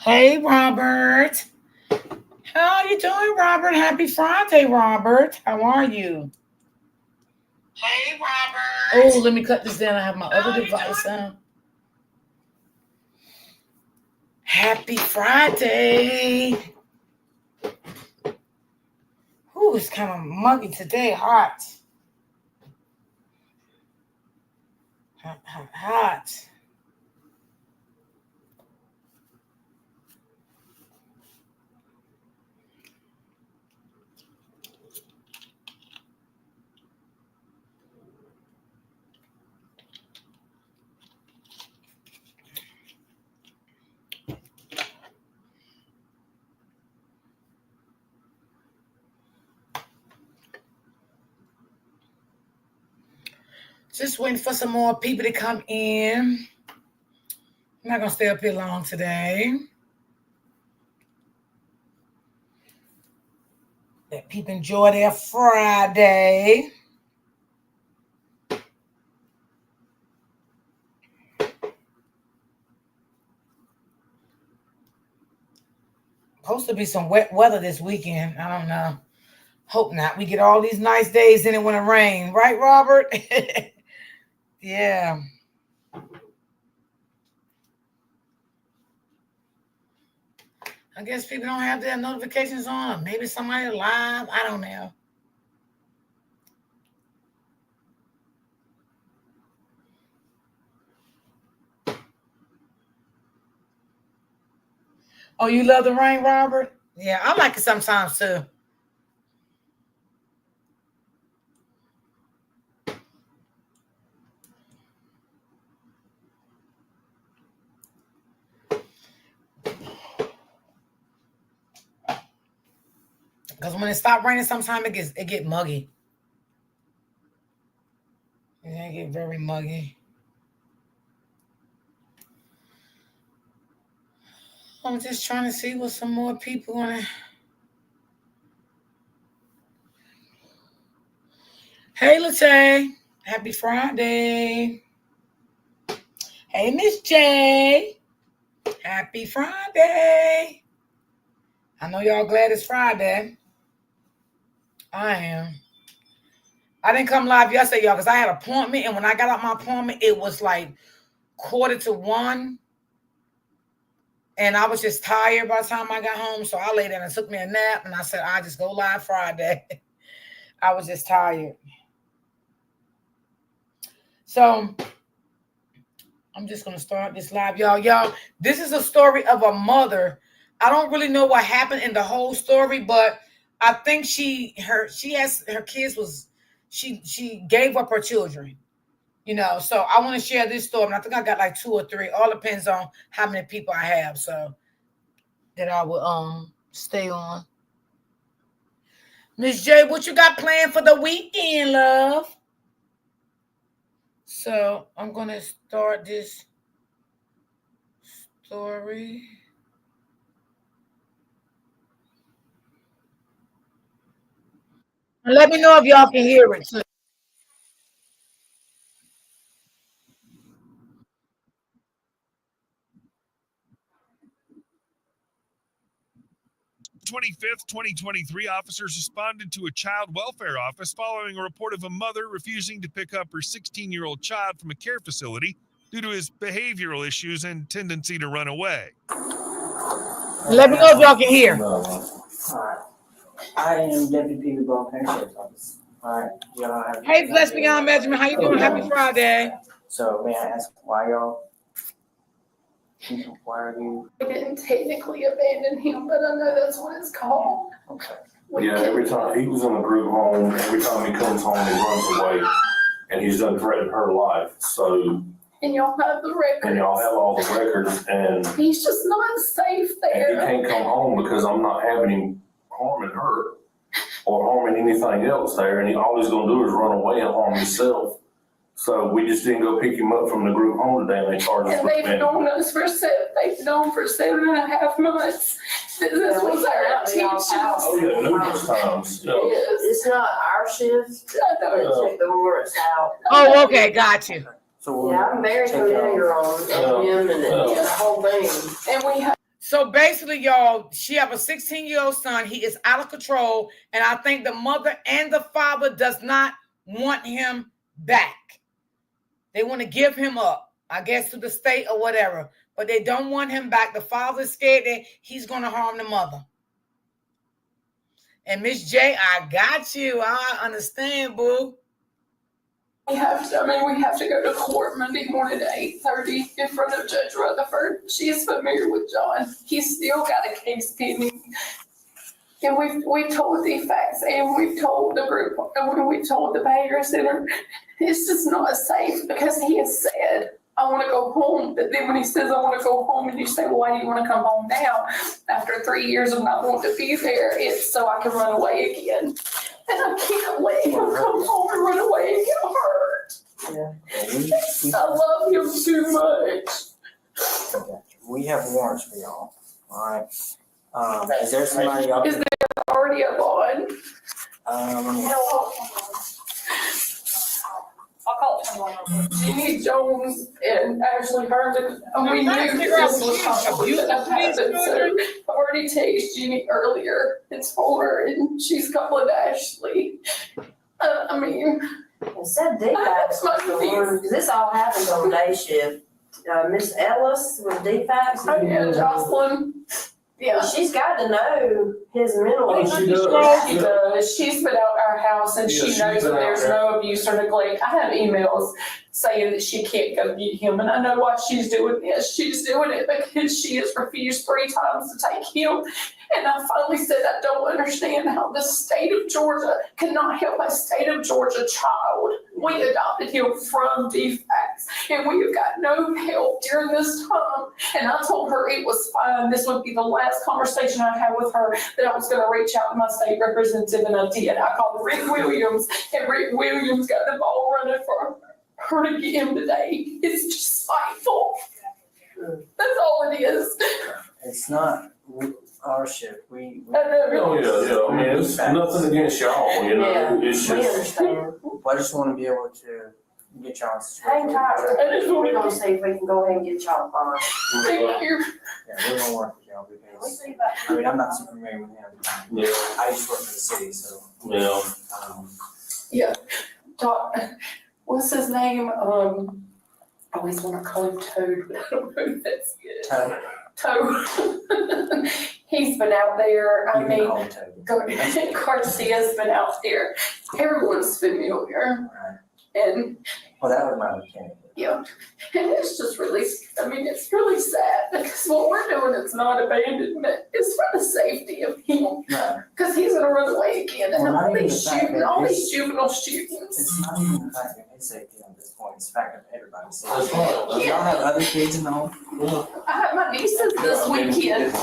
Hey, Robert. How are you doing, Robert? Happy Friday, Robert. How are you? Hey, Oh, Robert. let me cut this down. I have my other device on. Happy Friday. Ooh, it's kind of muggy today. Hot. Hot, hot, hot. Just waiting for some more people to come in. I'm not going to stay up here long today. Let people enjoy their Friday. Supposed to be some wet weather this weekend. I don't know. Hope not. We get all these nice days in it when it rains. Right, Robert? Yeah. I guess people don't have their notifications on. Maybe somebody live. I don't know. Oh, you love the rain, Robert? Yeah, I like it sometimes too. Because when it stops raining, sometimes it get muggy. Yeah, it get very muggy. I'm just trying to see what some more people want to. Hey, Latae. Happy Friday. Hey, Miss J. Happy Friday. I know y'all glad it's Friday. I am. I didn't come live yesterday, y'all, because I had an appointment. And when I got out my appointment, it was like 1:45. And I was just tired by the time I got home. So I laid down and took me a nap. And I said, I'll just go live Friday. I was just tired. So I'm just going to start this live, y'all. Y'all, this is a story of a mother. I don't really know what happened in the whole story, but I think she gave up her children. So I want to share this story. And I think I got like 2 or 3. All depends on how many people I have. So that I will stay on. Miss J, what you got planned for the weekend, love? So I'm gonna start this story. And let me know if y'all can hear it too. 25th, 2023, officers responded to a child welfare office following a report of a mother refusing to pick up her 16-year-old child from a care facility due to his behavioral issues and tendency to run away. Let me know if y'all can hear. All right. I am Deputy Peter Ball, Sheriff's Office. All right. Y'all have Hey, Bless Beyond Benjamin, how you doing? Happy Friday. So may I ask why y'all? Why are you? We didn't technically abandon him, but I know that's what it's called. Okay. Yeah, every time he was in a group home, every time he comes home, he runs away, and he's done threatened her life. So. And y'all have the records. And y'all have all the records, and. He's just not safe there. And he can't come home because I'm not having him harming her or harming anything else there, and all he's gonna do is run away and harm himself. So we just didn't go pick him up from the group home today, and they charged us And with they've known us for 7.5 months. This was our intentions. Oh, yeah, numerous times. Yeah. It's not our shift. I know. Check the warrants out. Oh, okay, got you. So Yeah, I'm very familiar on him and the whole thing. And we have. So basically, y'all, she have a 16-year-old son. He is out of control. And I think the mother and the father does not want him back. They want to give him up, I guess, to the state or whatever. But they don't want him back. The father's scared that he's going to harm the mother. And Miss J, I got you. I understand, boo. We have to go to court Monday morning at 8:30 in front of Judge Rutherford. She is familiar with John. He's still got a case pending. And we've told the facts, and we've told the group, and we've told the behavior center. It's just not safe because he has said, I want to go home. But then when he says, I want to go home, and you say, well, why do you want to come home now? After 3 years of not wanting to be there, it's so I can run away again. And I can't let him come home and run away and get hurt. Yeah. I love him too much. We have warrants for y'all, alright? Is there somebody y'all? Is there already a bond? I'll call it 21. Jeannie Jones and Ashley Herndon, and we knew this was possibly gonna happen, so I already texted Jeannie earlier and told her, and she's calling Ashley. It said That's my DFAX, this all happened on day shift. Miss Ellis with DFAX. Oh, yeah, Jocelyn. Yeah. She's got to know his mental Oh, issues. she does. She does. She's been out our house and Yeah, she she's knows been that out there's there. no abuse or neglect. I have emails saying that she can't go get him, and I know why she's doing this. She's doing it because she has refused 3 times to take him. And I finally said, I don't understand how the state of Georgia cannot help a state of Georgia child. We adopted him from DFAX, and we have got no help during this time. And I told her it was fine. This would be the last conversation I had with her, that I was going to reach out to my state representative, and I did. I called Rick Williams, and Rick Williams got the ball running for her to get him today. It's just spiteful. That's all it is. It's not our shift, we. I know. Oh, yeah, I mean, it's nothing against y'all, you know, Yeah, it's we just, understand. I just wanna be able to get y'all. Hang tight, we're gonna see if we can go ahead and get y'all bond. Thank you. Yeah, we're gonna work with y'all We because, see about. I mean, I'm not super familiar with him. yeah, I just work for the city, so, yeah. Doc, what's his name? I always want to call him Toad, but I don't know if that's good. Toad. He's been out there. You can call him Toby. Garcia's been out there. Everyone's familiar. Right. And Well, that was my mechanic. yeah, and it's just really, it's really sad because what we're doing is not abandonment. It's for the safety of him, Right. because he's gonna run away again. And Well, not all even these the fact shooting, that all his- these juvenile shootings. It's not even the fact of his safety at this point, it's the fact of everybody's safety. That's right. Do y'all have other kids in the home? I had my nieces this weekend.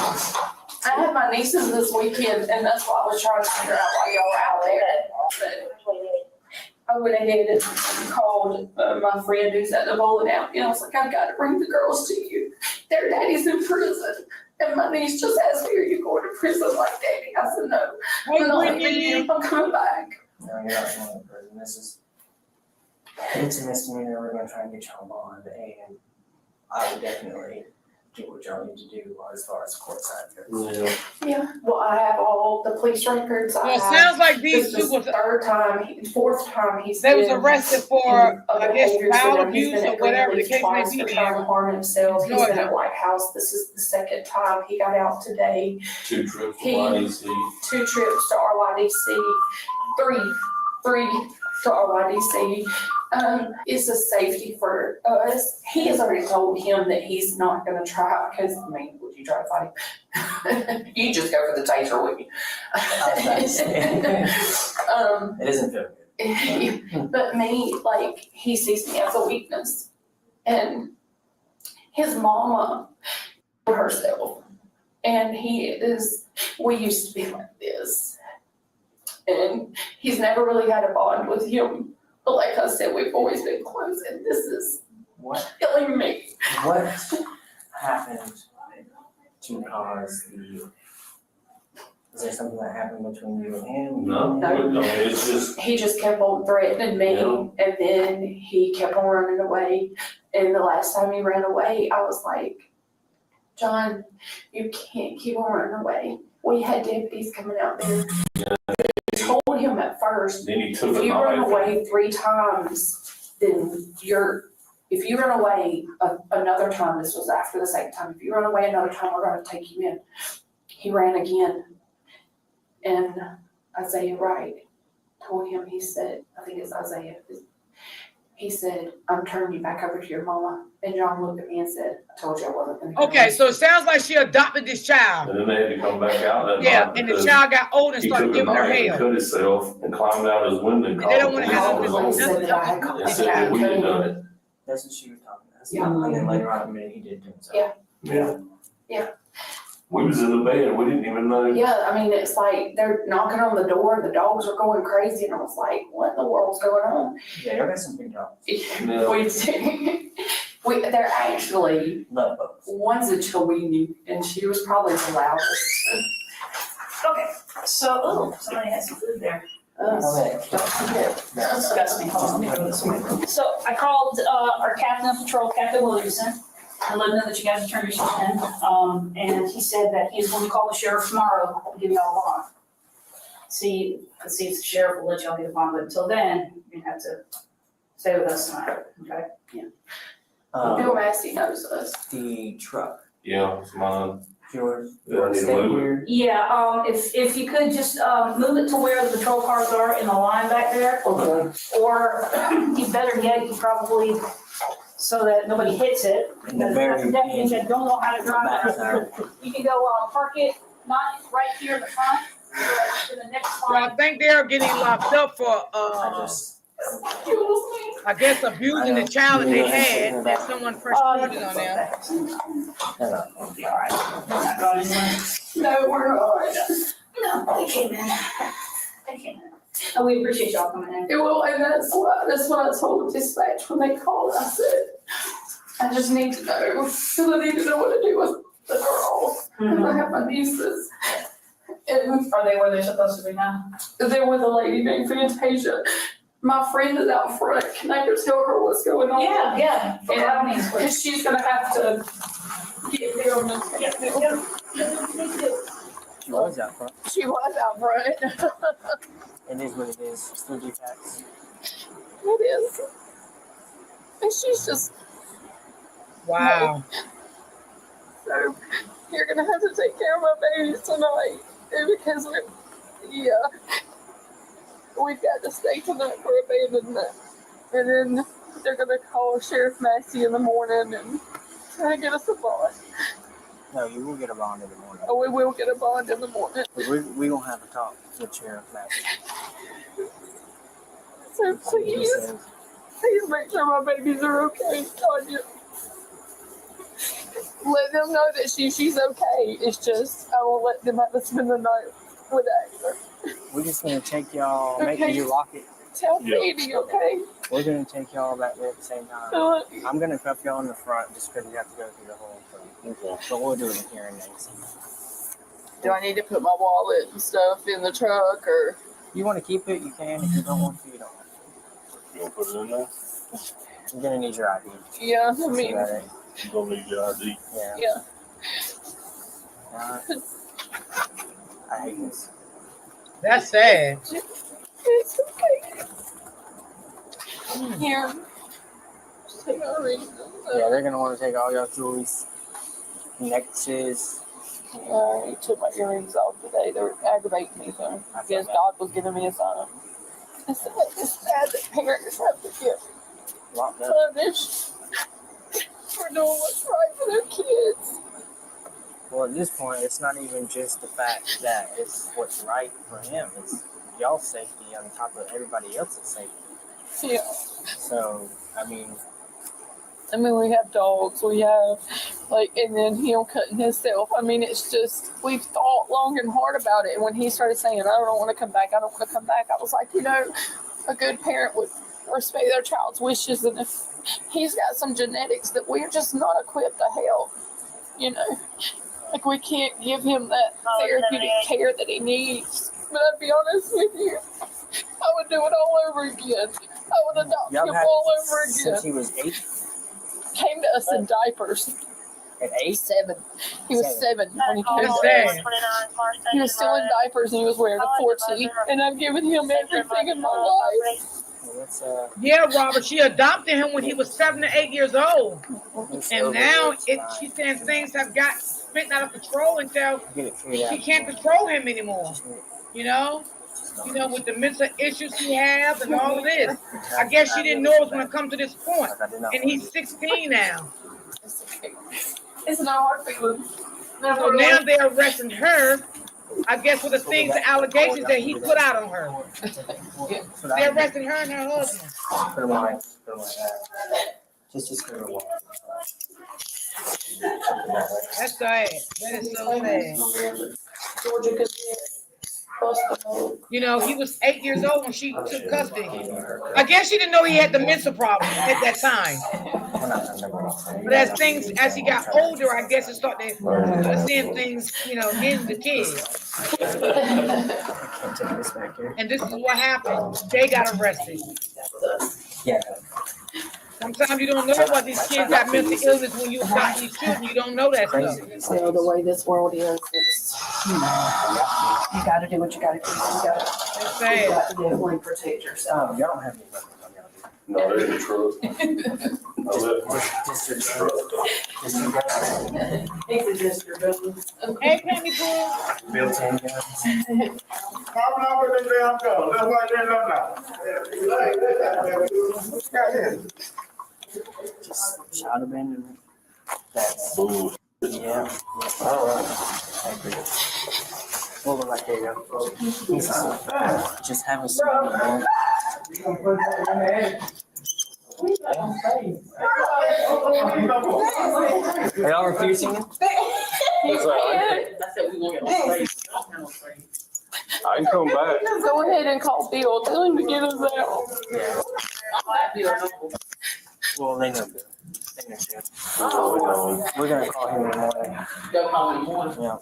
And that's why I was trying to figure out why y'all were out there. But I went ahead and called my friend who's at the bowling alley, and I was like, I've got to bring the girls to you. Their daddy's in prison. And my niece just asked me, are you going to prison like daddy? I said, no. Hey, I'm not Brittany. leaving you. I'm coming back. No, you're not going to prison, it's a misdemeanor, we're gonna try and get y'all bond, and I would definitely do what y'all need to do as far as court side goes. Yeah. Yeah. Well, I have all the police records. Well, it sounds like these This two is was, the fourth time he's they was been arrested for, in a I guess, behavior child center. He's abuse been or at whatever the Greenleaf case twice may for be. trying to harm himself. He's been Georgia. at White House. This is the second time he got out today. 2 trips to He- YDC. 2 trips to RYDC, three to RYDC. It's a safety for us. He has already told him that he's not gonna try, because, I mean, would you try to fight him? You just go for the taser, wouldn't you? It doesn't feel good. But me, like, he sees me as a weakness. And his mama herself. And we used to be like this. And he's never really had a bond with him. But like I said, we've always been close, and this is What killing me. happened to cause is there something that happened between you and him? No, it's just, He just kept on threatening me, Yeah. and then he kept on running away. And the last time he ran away, I was like, John, you can't keep on running away. We had deputies coming out there. They told him at first, Then he took if it you my run way. away 3 times, then if you run away another time, this was after the second time, if you run away another time, we're gonna take you in. He ran again. And Isaiah Wright told him, he said, I think it's Isaiah, he said, I'm turning you back over to your mama. And John looked at me and said, I told you I wasn't gonna. Okay, so it sounds like she adopted this child. And then they had to come back out that Yeah, night and the because child got old and he started took a giving her knife and hell. cut himself and climbed out his window and And called they don't the wanna police have on his nothing own. Said that I had called And this said guy that we had and done it. That's what she was talking about. Yeah. And then later on admitted he did do himself. Yeah. Yeah. We was in the bed, we didn't even know. Yeah, I mean, it's like they're knocking on the door, the dogs are going crazy, and I was like, what in the world's going on? Yeah, y'all got some big dogs. They're actually, Love both. one's a Chiweenie, and she was probably the loudest. Okay, so, somebody has some food there. Okay. That's disgusting. Hold on, let me throw this away. So I called, our captain of patrol, Captain Williamson, and let him know that you guys turned yourself in. And he said that he's going to call the sheriff tomorrow to give y'all a bond. Let's see if the sheriff will let y'all get a bond, but until then, you're gonna have to stay with us tonight, okay? Bill Massey knows us. The truck, Yeah, it's mine. yours, Yeah, I need to stay move it. here. Yeah, if you could just, move it to where the patrol cars are in the line back there. Okay. Or, better yet, you probably, so that nobody hits it. In the Because very that's definitely end. that don't know how to drive Back it. there. You can go, park it, not right here in the front, in the next So I line. think they're getting locked up for, I guess abusing the child that they had, that someone first reported on them. It'll be all right. They're not going anywhere. No, we're not. No, they came in. They came in. And we appreciate y'all coming in. Well, and that's what I told dispatch when they called. I said, I just need to know, because I need to know what to do with the girls. And I have my nieces. And Are they where they're supposed to be now? there was a lady named Fantasia. My friend is out front. Can I go tell her what's going on? Yeah. For all means, please. And she's gonna have to get them. She was out front. She was out front. It is what it is. Still do tax. It is. And she's just, Wow. so you're gonna have to take care of my babies tonight. Because we've got to stay tonight for abandonment. And then they're gonna call Sheriff Massey in the morning and try to get us a bond. No, you will get a bond in the morning. Oh, we will get a bond in the morning. We gonna have a talk with Sheriff Massey. So See what he please, says. please make sure my babies are okay, Tanya. Let them know that she's okay. It's just, I won't let them have to spend the night with Agner. We're just gonna take y'all, make Okay. you lock it. Tell Phoebe, okay? We're gonna take y'all back there at the same time. Uh, I'm gonna cuff y'all in the front just because you have to go through the whole thing. Okay. But we'll do it in here and next. Do I need to put my wallet and stuff in the truck or? You want to keep it, you can. If you don't want to, you don't have to. You gonna put it in there? You're gonna need your ID. Yeah, I So mean, that You gonna need your ID. yeah. yeah. I hate this. That's sad. It's okay. Here. Just take my ring. Yeah, they're gonna want to take all your jewelry, necklaces. I took my earrings off today. They're aggravating me, so I guess God was giving me a sign. It's sad that parents have to get Locked up. punished for doing what's right for their kids. Well, at this point, it's not even just the fact that it's what's right for him. It's y'all's safety on top of everybody else's safety. Yeah. So, I mean, We have dogs, we have, and then him cutting himself. I mean, it's just, we've thought long and hard about it. And when he started saying, I don't want to come back, I was like, a good parent would respect their child's wishes. And if he's got some genetics that we're just not equipped to help, we can't give him that therapeutic care that he needs. But I'd be honest with you, I would do it all over again. I would adopt y'all him had all over since again. he was 8. Came to us in diapers. At 8? 7. He was 7 when he came That's home. sad. He was still in diapers and he was wearing a 4T. And I've given him everything in my life. Well, Yeah, Robert, she adopted him when he was 7 to 8 years old. And now she's saying things have got spent out of control until she can't control him anymore. You know, with the mental issues he has and all of this. I guess she didn't know it was going to come to this point. And he's 16 now. It's not hard feeling. So now they're arresting her, I guess, for the things, the allegations that he put out on her. They're arresting her and her husband. Put them like that. Just put them That's sad. That is so sad. Georgia could He was 8 years old when she took custody. I guess she didn't know he had the mental problem at that time. But as he got older, I guess it started seeing things, in the kids. And this is what happened. They got arrested. Yeah. Sometimes you don't know what these kids got mental illness when you adopt these children. You don't know that stuff. So the way this world is, it's, you got to do what you got to do. You got to definitely protect yourself. Y'all don't have any weapons on y'all, do No, they're in the truck. He's a district building. Hey, Penny Pooh. Built-in guns. I'm not with them damn guns. That's why they're not now. Just child abandonment. That's Bull. yeah. All right. I agree. Well, like there you go. Just have a smile, man. Are y'all refusing it? I can come back. Go ahead and call Bill. Tell him to get us out. Yeah. Well, they know Bill. They know Bill. We're gonna call him in the morning. Yeah.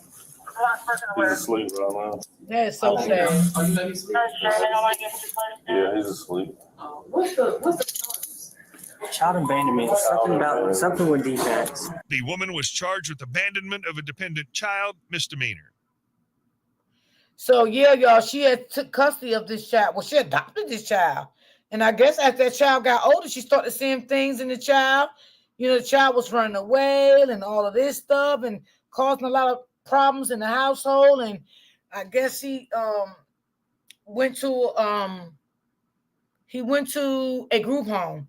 He's asleep right now. That is so sad. Yeah, he's asleep. What's the Child abandonment. Something with defects. The woman was charged with abandonment of a dependent child, misdemeanor. So yeah, y'all, she had took custody of this child. Well, she adopted this child. And I guess as that child got older, she started seeing things in the child. The child was running away and all of this stuff and causing a lot of problems in the household. And I guess he went to a group home.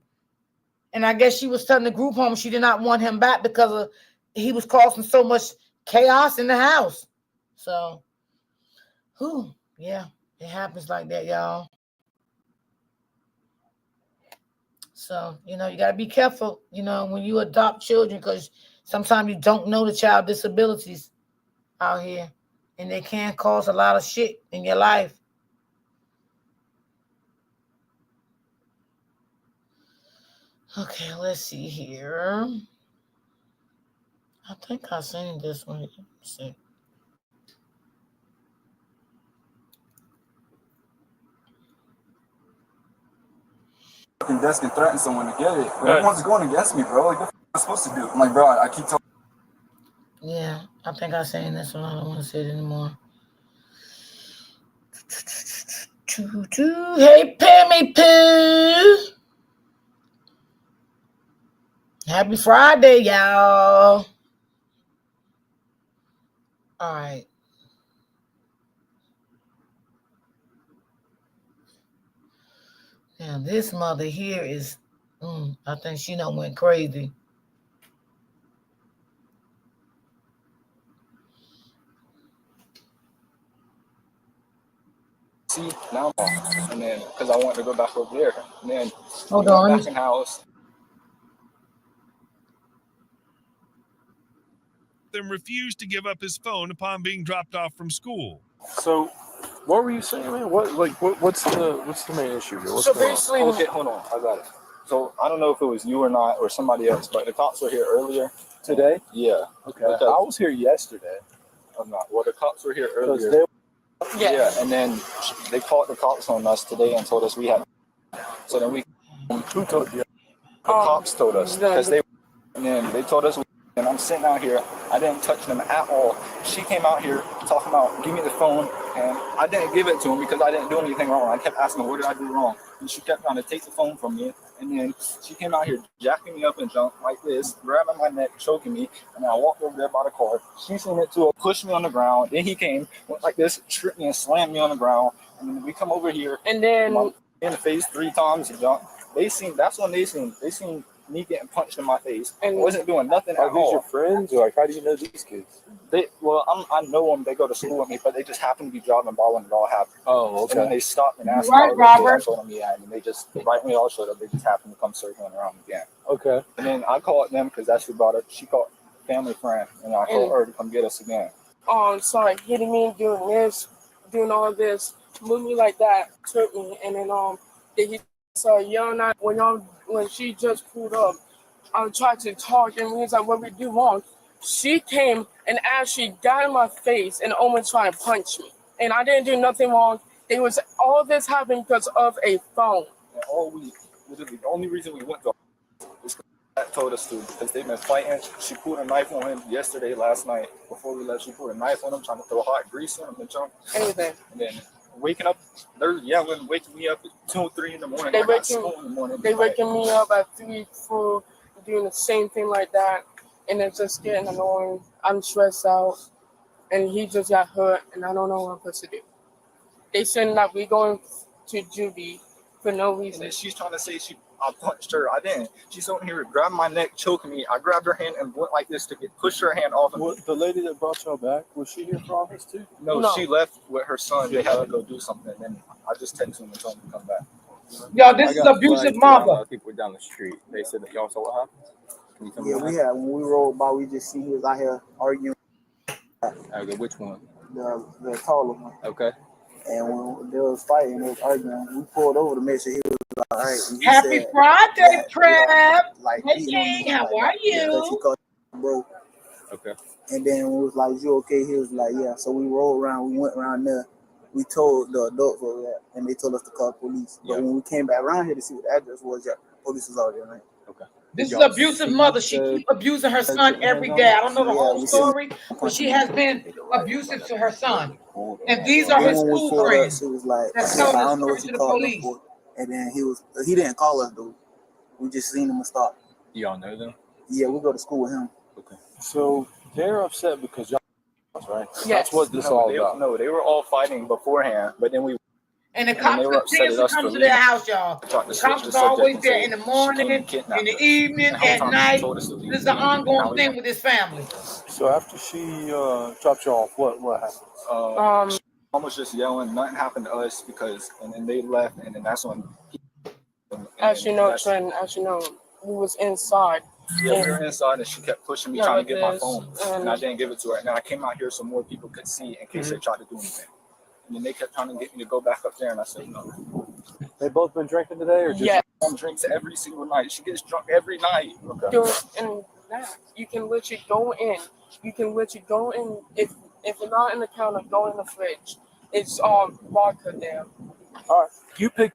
And I guess she was telling the group home she did not want him back because he was causing so much chaos in the house. So, yeah, it happens like that, y'all. So, you got to be careful, when you adopt children, because sometimes you don't know the child disabilities out here, and they can cause a lot of shit in your life. Okay, let's see here. I think I've seen this one. Let's see. Desk and threaten someone to get it. But everyone's going against me, bro. Like, what am I supposed to do? I'm like, bro, I keep telling. Yeah, I think I've seen this one. I don't want to say it anymore. Hey, Pammy Poo. Happy Friday, y'all. All right. Now, this mother here is, I think she done went crazy. See, now I'm off. And then, because I want to go back over there. And then, Hold on. back in house. Then refused to give up his phone upon being dropped off from school. So, what were you saying, man? What's the main issue here? What's So going on? basically, Okay, hold on. I got it. So, I don't know if it was you or not, or somebody else, but the cops were here earlier. Today? Yeah. Okay. Because I was here yesterday. I'm not. Well, the cops were here earlier. Yeah, and then they called the cops on us today and told us we had. So then we. Who told you? The cops told us because they. And then they told us we And I'm sitting out here. I didn't touch them at all. She came out here talking about, give me the phone. And I didn't give it to him because I didn't do anything wrong. I kept asking her, what did I do wrong? And she kept trying to take the phone from me. And then she came out here jacking me up and junk like this, grabbing my neck, choking me. And I walked over there by the car. She seen it too, pushed me on the ground. Then he came, went like this, tripped me and slammed me on the ground. And then we come over here. And then in the face 3 times and junk. That's when they seen me getting punched in my face. And I wasn't doing nothing at all. Are these your friends? Or like, how do you know these kids? I know them. They go to school with me, but they just happen to be driving by when it all happened. Oh, okay. And then they stopped and asked Right, me. Robert. I told them, yeah, and they just right when they all showed up, they just happened to come circling around again. Okay. And then I called them because that's who brought it. She called family friend, and I told her to come get us again. Started hitting me, doing this, doing all this, moving me like that, took me, and then he started yelling at when she just pulled up. I tried to talk, and he was like, "What we do wrong?" She came and actually got in my face and almost tried to punch me, and I didn't do nothing wrong. It was all this happened because of a phone. And the only reason we went to is because that told us to, because they've been fighting. She pulled a knife on him last night. Before we left, she put a knife on him, trying to throw hot grease on him and jump. Anything. And then waking up, they're yelling, waking me up at 2 or 3 in the morning. They waking me up at 3, 4, doing the same thing like that, and it's just getting annoying. I'm stressed out, and he just got hurt, and I don't know what I'm supposed to do. They said that we going to juvie for no reason. And then she's trying to say I punched her. I didn't. She's over here grabbing my neck, choking me. I grabbed her hand and went like this to push her hand off of me. The lady that brought y'all back, was she here for all this too? No, she left with her son. They had to go do something, and then I just texted him and told him to come back. Yo, this is abusive mother. People down the street. They said that y'all saw what happened. Can you tell me We had when we rolled by, we just see he was out here arguing. Okay, which one? The taller one. Okay. And when they was fighting, they was arguing. We pulled over to make sure he was all right. Happy Friday, Prep. Like, hey, King, how are you? He called bro. Okay. And then we was like, "You okay?" He was like, "Yeah." So we rolled around. We went around there. We told the adults over there, and they told us to call police. But when we came back around here to see what the address was, police was already right. Okay. This is abusive mother. She keep abusing her son every day. I don't know the whole story, but she has been abusive to her son. And these are his school friends. It was like, That's I telling don't know the what story you to the called police. him for. And then he didn't call us though. We just seen him stop. Y'all know them? Yeah, we go to school with him. Okay. So they're upset because y'all, right? Yes. That's what this all about. No, they were all fighting beforehand, but then we. And the cops continue to come to their house, y'all. The cops are always there in the morning, in the evening, at night. This is an ongoing thing with this family. So after she dropped you off, what happened? Mom was just yelling. Nothing happened to us and then they left, and then that's when. As you know, we was inside. Yeah, we were inside, and she kept pushing me, trying to get my phone, and I didn't give it to her. And then I came out here so more people could see in case they tried to do anything. And then they kept trying to get me to go back up there, and I said no. They both been drinking today, or just Mom drinks every single night. She gets drunk every night. Okay. And that you can literally go in. You can literally go in if you're not in the counter, go in the fridge. It's vodka there. All right, you pick.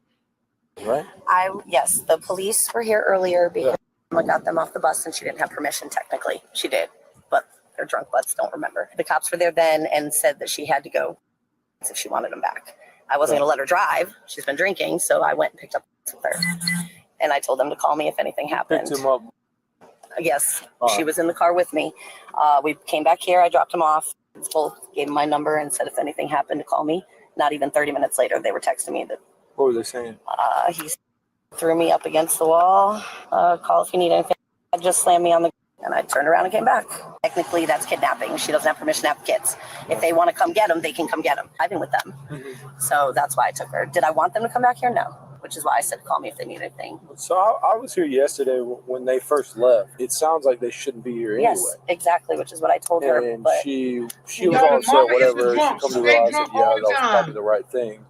Right. Yes, the police were here earlier because I got them off the bus and she didn't have permission. Technically, she did, but their drunk butts don't remember. The cops were there then and said that she had to go if she wanted them back. I wasn't going to let her drive. She's been drinking, so I went and picked up with her. And I told them to call me if anything happened. Picked him up. Yes, she was in the car with me. We came back here. I dropped him off. Both gave him my number and said if anything happened to call me. Not even 30 minutes later, they were texting me that. What were they saying? He threw me up against the wall. Call if you need anything. I just slammed me on the. And I turned around and came back. Technically, that's kidnapping. She doesn't have permission to have kids. If they want to come get them, they can come get them. I've been with them. So that's why I took her. Did I want them to come back here? No. Which is why I said call me if they need anything. So I was here yesterday when they first left. It sounds like they shouldn't be here anyway. Yes, exactly, which is what I told her. And but she was all upset, whatever. She come to realize that, that was probably the right thing.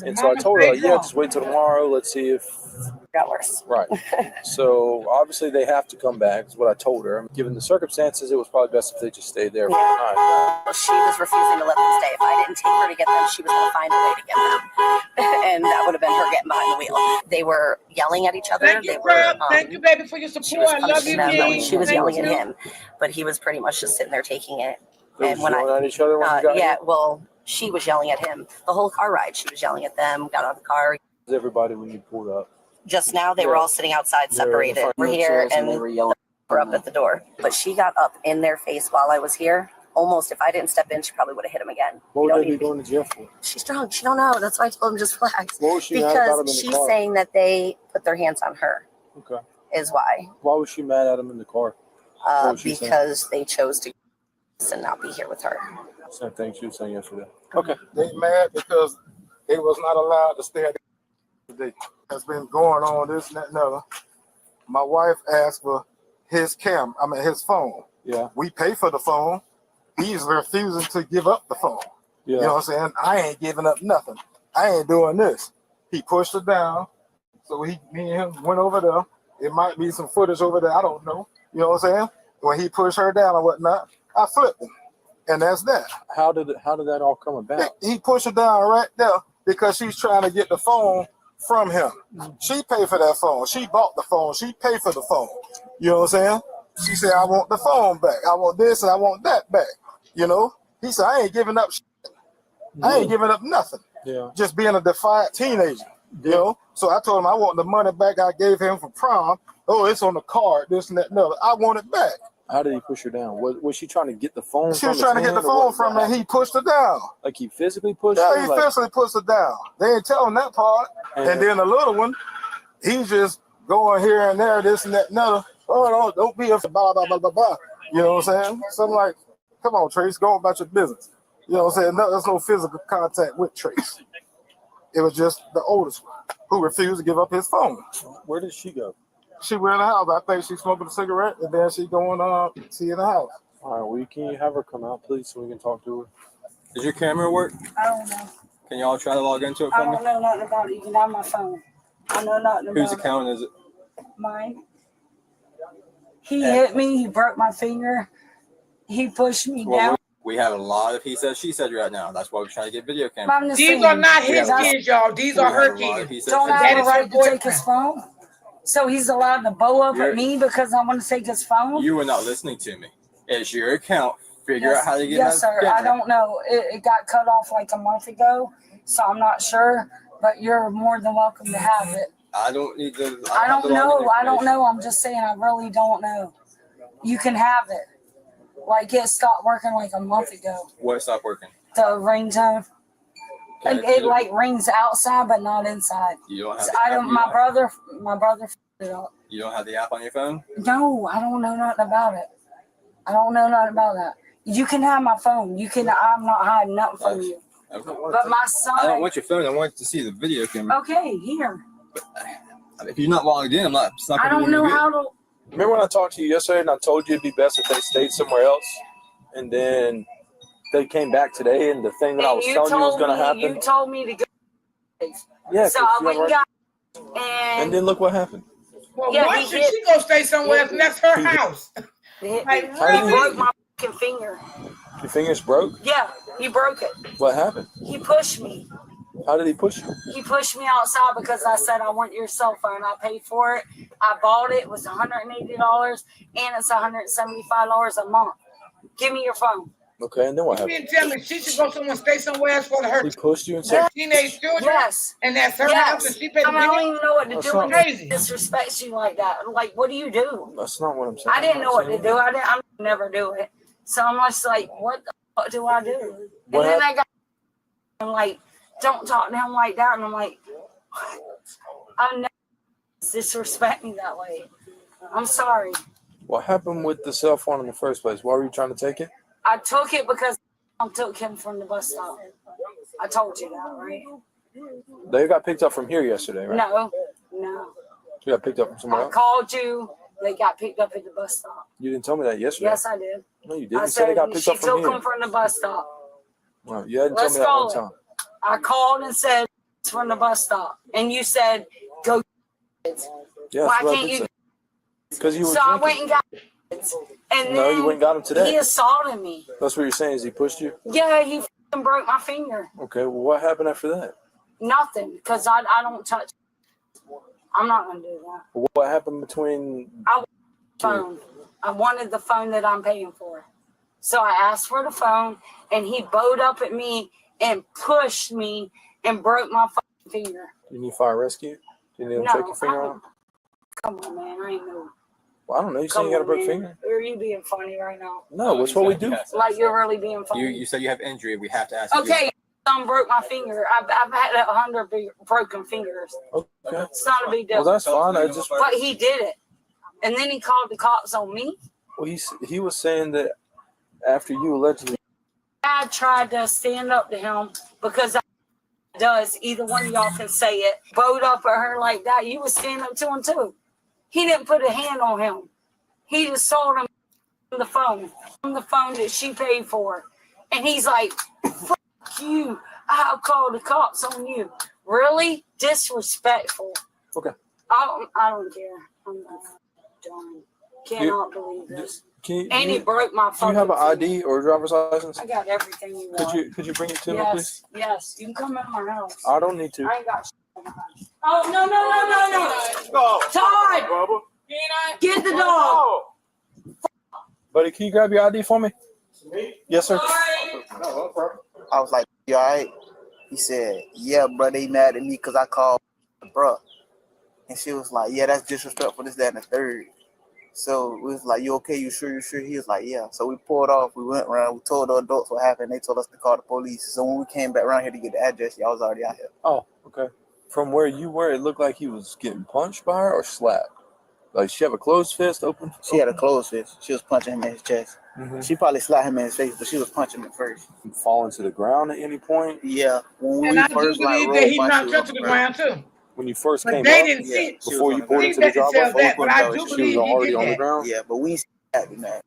And so I told her, just wait till tomorrow. Let's see if got worse. Right. So obviously they have to come back, is what I told her. Given the circumstances, it was probably best if they just stayed there for the night. Well, she was refusing to let them stay. If I didn't take her to get them, she was going to find a way to get them. And that would have been her getting behind the wheel. They were yelling at each other. Thank you, Crab. Thank you, baby, for your support. I love you, King. She was yelling Thank at you. him, but he was pretty much just sitting there taking it. They was yelling at each other when you got yeah, here? well, she was yelling at him. The whole car ride, she was yelling at them, got out of the car. Everybody when you pulled up. Just now, they were all sitting outside separated. We're here and they were yelling. We're up at the door. But she got up in their face while I was here. Almost, if I didn't step in, she probably would have hit him again. What would they be going to jail for? She's drunk. She don't know. That's why I told him just relax. What was she mad about him in Because the she's car? saying that they put their hands on her Okay. is why. Why was she mad at him in the car? What was she saying? Because they chose to and not be here with her. Same thing she was saying yesterday. Okay. They mad because they was not allowed to stay at the today. Has been going on this and that and other. My wife asked for his his phone. Yeah. We pay for the phone. He's refusing to give up the phone. Yeah. You know what I'm saying? I ain't giving up nothing. I ain't doing this. He pushed her down. So me and him went over there. It might be some footage over there. I don't know. You know what I'm saying? When he pushed her down or whatnot, I flipped him. And that's that. How did that all come about? He pushed her down right there because she's trying to get the phone from him. She paid for that phone. She bought the phone. She paid for the phone. You know what I'm saying? She said, I want the phone back. I want this and I want that back. You know? He said, I ain't giving up shit. I ain't giving up nothing. Yeah. Just being a defiant teenager. You know? So I told him I want the money back I gave him for prom. Oh, it's on the card, this and that and other. I want it back. How did he push her down? Was she trying to get the phone? She was trying to get the phone from him, and he pushed her down. Like he physically pushed Yeah, her? he physically pushed her down. They ain't telling that part. And then the little one, he's just going here and there, this and that and other. Oh, no, don't be a blah, blah, blah, blah, blah. You know what I'm saying? So I'm like, come on, Trace, go about your business. You know what I'm saying? No, there's no physical contact with Trace. It was just the oldest one who refused to give up his phone. Where did she go? She went in the house. I think she's smoking a cigarette, and then she going see in the house. All right, well, can you have her come out, please, so we can talk to her? Does your camera work? I don't know. Can y'all try to log into it I for me? don't know nothing about it. You can have my phone. I know nothing about Whose it. account is it? Mine. He hit me. He broke my finger. He pushed me down. We have a lot of he said, she said right now. That's why we're trying to get video I'm cameras. just These saying, are not his that's- kids, y'all. These are her kids. Don't I That have a is right her to take boyfriend. his phone? So he's allowed to bow up at me because I want to take his phone? You were not listening to me. It's your account. Figure out how to get Yes, that sir. I camera. don't know. It got cut off like a month ago, so I'm not sure. But you're more than welcome to have it. I don't need to. I have don't the login know. I don't information. know. I'm just saying I really don't know. You can have it. Like it stopped working like a month ago. What stopped working? The ringtone. Okay, It like rings outside but not inside. You don't have. So The I app, don't. you My don't- brother f***ed it up. You don't have the app on your phone. No, I don't know nothing about it. I don't know nothing about that. You can have my phone. You can. I'm not hiding nothing from you. Okay. But my son. I don't want your phone. I want to see the video camera. Okay, here. If you're not logged in, I'm not. It's not I gonna don't do any know good. how to. Remember when I talked to you yesterday and I told you it'd be best if they stayed somewhere else? And then they came back today and the thing that I was telling you was going to happen? You told me to go. Yeah, So 'cause I you went and already- got. And then look what happened. Well, Yeah, why he should hit- she go stay somewhere else? And that's her house. He Like, How did he broke hit you? my fucking finger. Your fingers broke? Yeah, he broke it. What happened? He pushed me. How did he push you? He pushed me outside because I said I want your cell phone. I paid for it. I bought it. It was $180 and it's $175 a month. Give me your phone. Okay, and then what You happened? mean tell me she should go somewhere, stay somewhere else for her He pushed you and said, teenage children? Yes. And that's her house and she paid the I don't bill? even know what to That's do not when crazy. he disrespects you like that. Like, what do you do? That's not what I'm saying. I didn't know what to I'm do. I never do it. So I'm just like, what the fuck do I do? What And then I'm like, don't talk to him like that. And I'm like, I'm never disrespect me that way. I'm sorry. What happened with the cell phone in the first place? Why were you trying to take it? I took it because I took him from the bus stop. I told you that, right? They got picked up from here yesterday, right? No. You got picked up from somewhere I else? called you. They got picked up at the bus stop. You didn't tell me that yesterday. Yes, I did. No, you I didn't. You said they said got picked she up from took here. him from the bus stop. No, you hadn't Let's told me that call one it. time. I called and said it's from the bus stop, and you said go. Yeah, Why that's what I can't did you? say. Because you were So I drinking. went and got kids. And No, then you went and got him today. he assaulted me. That's what you're saying is he pushed you? Yeah, he f***ing broke my finger. Okay, well, what happened after that? Nothing, because I don't touch. I'm not going to do that. What happened between... I wanted the phone. I wanted the phone that I'm paying for. So I asked for the phone, and he bowed up at me and pushed me and broke my fucking finger. You need fire rescue? Do you need them to take your finger out? Come on, man. I ain't know. Well, I don't know. You saying you got a broke finger? Or are you being funny right now? No, that's what we do. Like you're really being funny. You said you have injury. We have to ask. Okay, son broke my finger. I've had 100 broken fingers. Okay. It's not a big deal. Well, that's fine. But he did it, and then he called the cops on me. Well, he was saying that after you allegedly... I tried to stand up to him because either one of y'all can say it. Bowed up at her like that. You was standing up to him too. He didn't put a hand on him. He just sold him the phone that she paid for. And he's like, fuck you. I'll call the cops on you. Really? Disrespectful. Okay. I don't care. I'm done. Cannot believe this. And he broke my phone. Do you have an ID or a driver's license? I got everything you want. Could you bring it to me, Yes, please? yes. You can come in my house. I don't need to. I ain't got shit. Oh, no. Todd! Get the dog! Buddy, can you grab your ID for me? Yes, sir. I was like, you all right? He said, yeah, bro, they mad at me because I called bro. And she was like, yeah, that's disrespectful, this, that, and the third. So we was like, you okay? You sure? He was like, yeah. So we pulled off. We went around. We told the adults what happened. They told us to call the police. So when we came back around here to get the address, y'all was already out here. Oh, okay. From where you were, it looked like he was getting punched by her or slapped. Like, she have a closed fist open? She had a closed fist. She was punching him in his chest. Mm-hmm. She probably slapped him in his face, but she was punching him first. Falling to the ground at any point? Yeah. When And we I do first like believe that rolled he by, knocked she her was to on the the ground too. When you first But came they up? didn't see it. Before you pulled She into the didn't driveway? tell that, but I do She was believe he already did on the that. ground? Yeah, but we happened, man.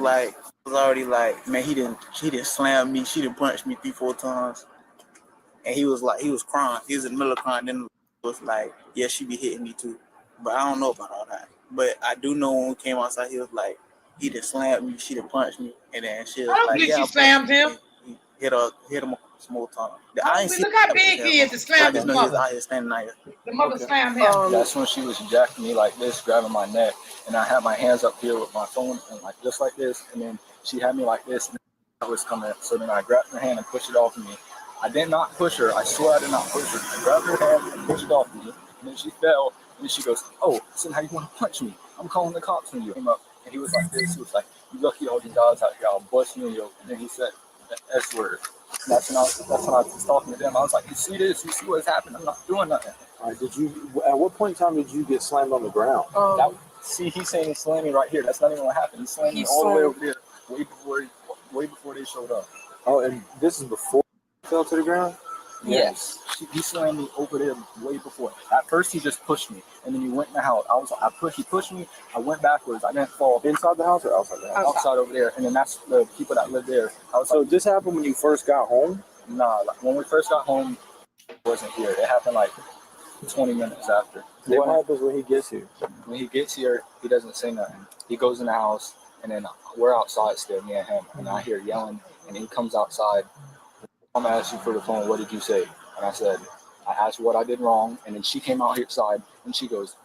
Like, it was already like, man, he didn't slam me. She didn't punch me 3-4 times. And he was crying. He was in the middle of crying. Then it was like, yeah, she be hitting me too. But I don't know about all that. But I do know when we came outside, he was like, he didn't slam me, she didn't punch me. And then she was I don't like, believe yeah, she I slammed punched him. He hit him some more time. I ain't see Look how that big with he him. is to slam I his just know he was mother. out here standing out here. The mother slammed him. That's when she was jacking me like this, grabbing my neck, and I had my hands up here with my phone and like just like this, and then she had me like this, and I was coming. So then I grabbed her hand and pushed it off of me. I did not push her. I swear I did not push her. I grabbed her hand and pushed it off of me, and then she fell. And then she goes, "Oh, so how you want to punch me? I'm calling the cops on you." Came up, and he was like this. He was like, "You lucky all these guys out here. I'll bust you in your." And then he said the S word. That's when I was talking to them. I was like, "You see this? You see what's happening? I'm not doing nothing." All right, at what point in time did you get slammed on the ground? See, he's saying he slammed me right here. That's not even what happened. He slammed me all the way over there, way before they showed up. Oh, and this is before you fell to the ground? Yes. He slammed me over there way before. At first, he just pushed me, and then he went in the house. He pushed me. I went backwards. I didn't fall. Inside the house or outside the house? Outside over there, and then that's the people that live there. So this happened when you first got home? Nah, like when we first got home, it wasn't here. It happened like 20 minutes after. What happens when he gets here? When he gets here, he doesn't say nothing. He goes in the house, and then we're outside still, me and him, and I hear yelling, and he comes outside. I'm asking for the phone. What did you say? And I said, I asked what I did wrong, and then she came out here side, and she goes,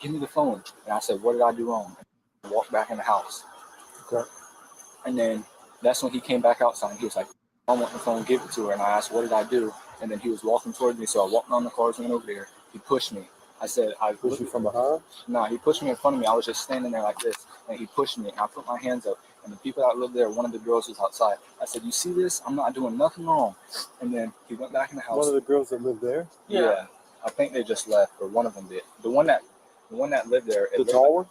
"Give me the phone." And I said, "What did I do wrong?" And I walked back in the house. Okay. And then that's when he came back outside, and he was like, "I want the phone, give it to her." And I asked, "What did I do?" And then he was walking towards me, so I walked on the cars, went over there. He pushed me. I said, "I pushed you from behind?" No, he pushed me in front of me. I was just standing there like this, and he pushed me. And I put my hands up, and the people that lived there, one of the girls was outside. I said, "You see this? I'm not doing nothing wrong." And then he went back in the house. One of the girls that lived there? Yeah, I think they just left, or one of them did. The one that lived there. The tall one?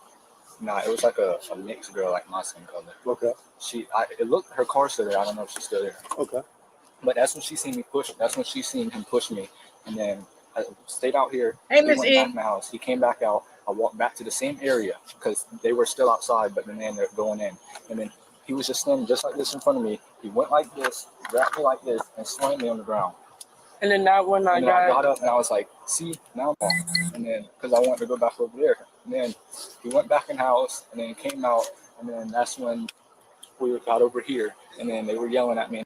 Nah, it was like a mixed girl, like my skin color. Okay. It looked, her car's still there. I don't know if she's still there. Okay. But that's when she seen me push. That's when she seen him push me, and then I stayed out here. Hey, He Miss went E. back in the house. He came back out. I walked back to the same area because they were still outside, but then they're going in. And then he was just standing just like this in front of me. He went like this, grabbed me like this, and slammed me on the ground. And then that when And then I got up and I was like, see, now I'm off. And then, because I wanted to go back over there. And then he went back in the house and then came out. And then that's when we got over here. And then they were yelling at me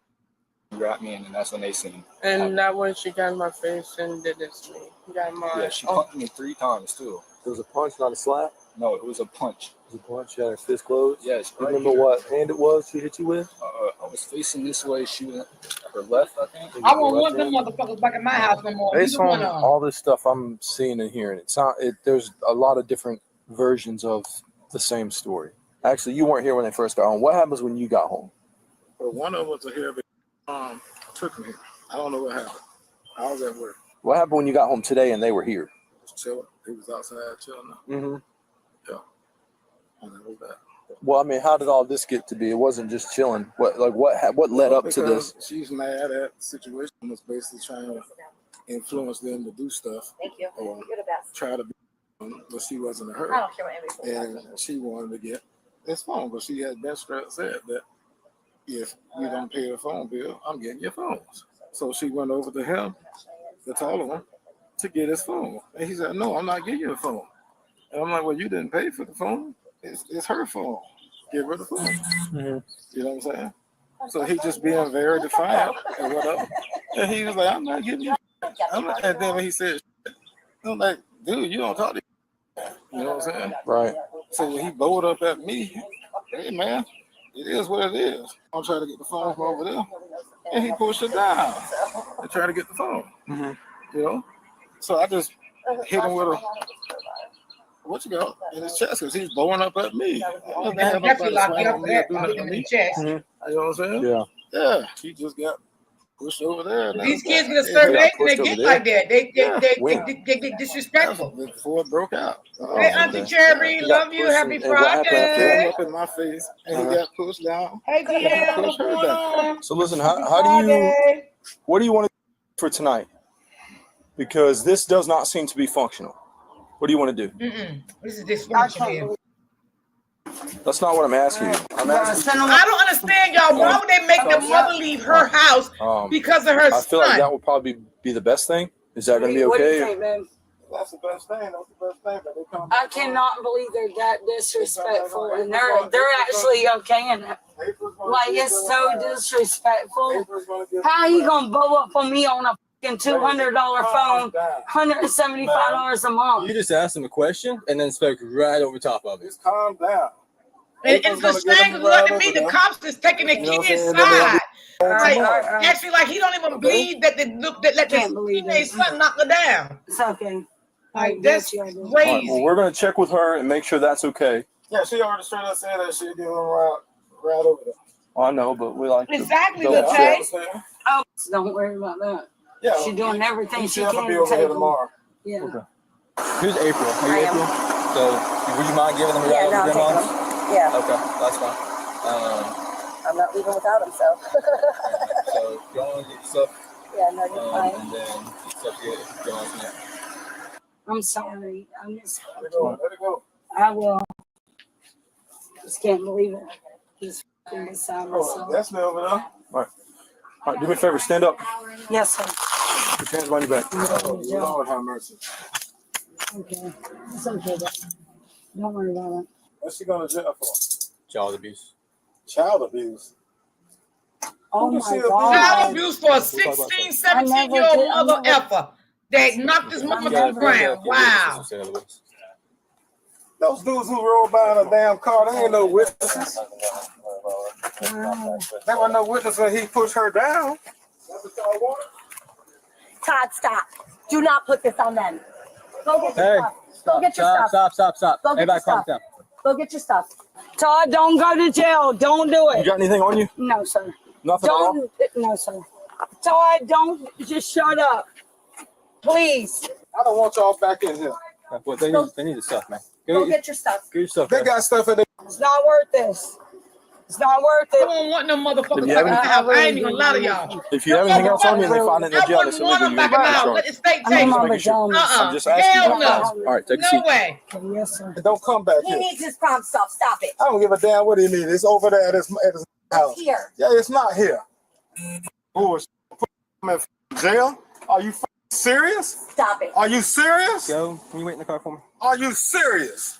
and grabbed me. And then that's when they seen. And that when she got in my face and did this to me. Got my, Yeah, she punched me 3 times too. It was a punch, not a slap. No, it was a punch. It was a punch. She had her fist closed. Yes. You remember what hand it was she hit you with? I was facing this way. She was her left, I think. I won't want them motherfuckers back in my house no more. Based Neither one on of 'em. all this stuff I'm seeing and hearing, there's a lot of different versions of the same story. Actually, you weren't here when they first got home. What happens when you got home? Well, one of us are here, but took me here. I don't know what happened. I was at work. What happened when you got home today and they were here? Chilling. He was outside chilling. Mm-hmm. Yeah. And that was that. Well, I mean, how did all this get to be? It wasn't just chilling. What led up to this? She's mad at the situation. Was basically trying to influence them to do stuff. Thank you. Or You're the best. try to be, but she wasn't a her. I don't care what anybody says. And she wanted to get this phone, but she had been straight said that if you don't pay the phone bill, I'm getting your phones. So she went over to him, the taller one, to get his phone. And he said, no, I'm not getting you a phone. And I'm like, well, you didn't pay for the phone. It's her phone. Get rid of the phone. Mm-hmm. You know what I'm saying? So he just being very defiant and whatever. And he was like, I'm not giving you. And then when he said, I'm like, dude, you don't talk to me. You know what I'm saying? Right. So when he bowled up at me, hey man, it is what it is. I'm trying to get the phone from over there. And he pushed it down and tried to get the phone. Mm-hmm. You know? So I just hit him with a in his chest because he's blowing up at me. Definitely lock you up for that. In the chest. Mm-hmm. You know what I'm saying? Yeah. Yeah. He just got pushed over there. These kids get a certain age and they get like that. They get disrespectful. Before it broke out. Hey, Auntie Cherry, love you. Happy Friday. Up in my face and he got pushed down. Hey, DL, what's going on? So listen, how do you? What do you want to do for tonight? Because this does not seem to be functional. What do you want to do? This is dysfunction here. That's not what I'm asking you. I'm asking. I don't understand, y'all. Why would they make the mother leave her house because of her son? I feel like that would probably be the best thing. Is that going to be What do okay? you think, man? That's the best thing. That's the best thing. But they come I cannot believe they're that disrespectful, and they're actually okay in it. Like, it's so disrespectful. How you gonna blow up on me on a fucking $200 phone, $175 a month? You just asked him a question and then spoke right over top of it. Just calm down. And it's the strange look at me. The cops is taking the kid's side. Like, actually, like he don't even believe that let the teenage son knock her down. It's okay. Like that's crazy. All right, well, we're going to check with her and make sure that's okay. Yeah, she already straight up said that she'd give him right over there. I know, but we like exactly the okay. Oh, don't worry about that. Yeah, she's doing everything she can be to over take here them. tomorrow. Yeah. Okay. Who's April? Are you April? So, would you mind giving them a ride over I'll grandma's? take them. Yeah. Okay, that's fine. I'm not leaving without him, so. So, go on and get your stuff. Yeah, no, you're fine. And then stuff get grandma's next. I'm sorry. I'm just. Let it go. I will. Just can't believe it. He's beside myself. That's me over there. All right. All right, do me a favor, stand up. Yes, sir. Put your hands behind your back. Lord have mercy. Okay. It's okay, though. Don't worry about it. What's she going to jail for? Child abuse. Child abuse. Oh my Child God. abuse for a 16, 17-year-old mother effer that knocked his mother to the ground. Wow. Those dudes who rolled by in a damn car, they ain't no witnesses. There was no witness when he pushed her down. That's what y'all want? Todd, stop. Do not put this on them. Go get your stuff. Go get your stuff. Stop. Go get Everybody your stuff. calm down. Go get your stuff. Todd, don't go to jail. Don't do it. You got anything on you? No, sir. Nothing at all? Don't. No, sir. Todd, don't. Just shut up. Please. I don't want y'all back in here. Well, they need the stuff, man. Go get your stuff. Get your stuff. They got stuff in there. It's not worth this. It's not worth I it. don't want no motherfuckers If you back in have the house. I ain't even gonna lie to y'all. If you have anything else on you and they find it in the I jail, wouldn't it's want illegal. them You back need in to the be house. charged. Let the state I'm take on them. the Jones. I'm just asking Hell you. no. All right, take a No seat. way. Yes, sir. Don't come back He here. needs his prom stuff. Stop it. I don't give a damn what he needs. It's over there at his house. Here. Yeah, it's not here. Bullshit. Put him in jail? Are you serious? Stop it. Are you serious? Yo, can you wait in the car for me? Are you serious?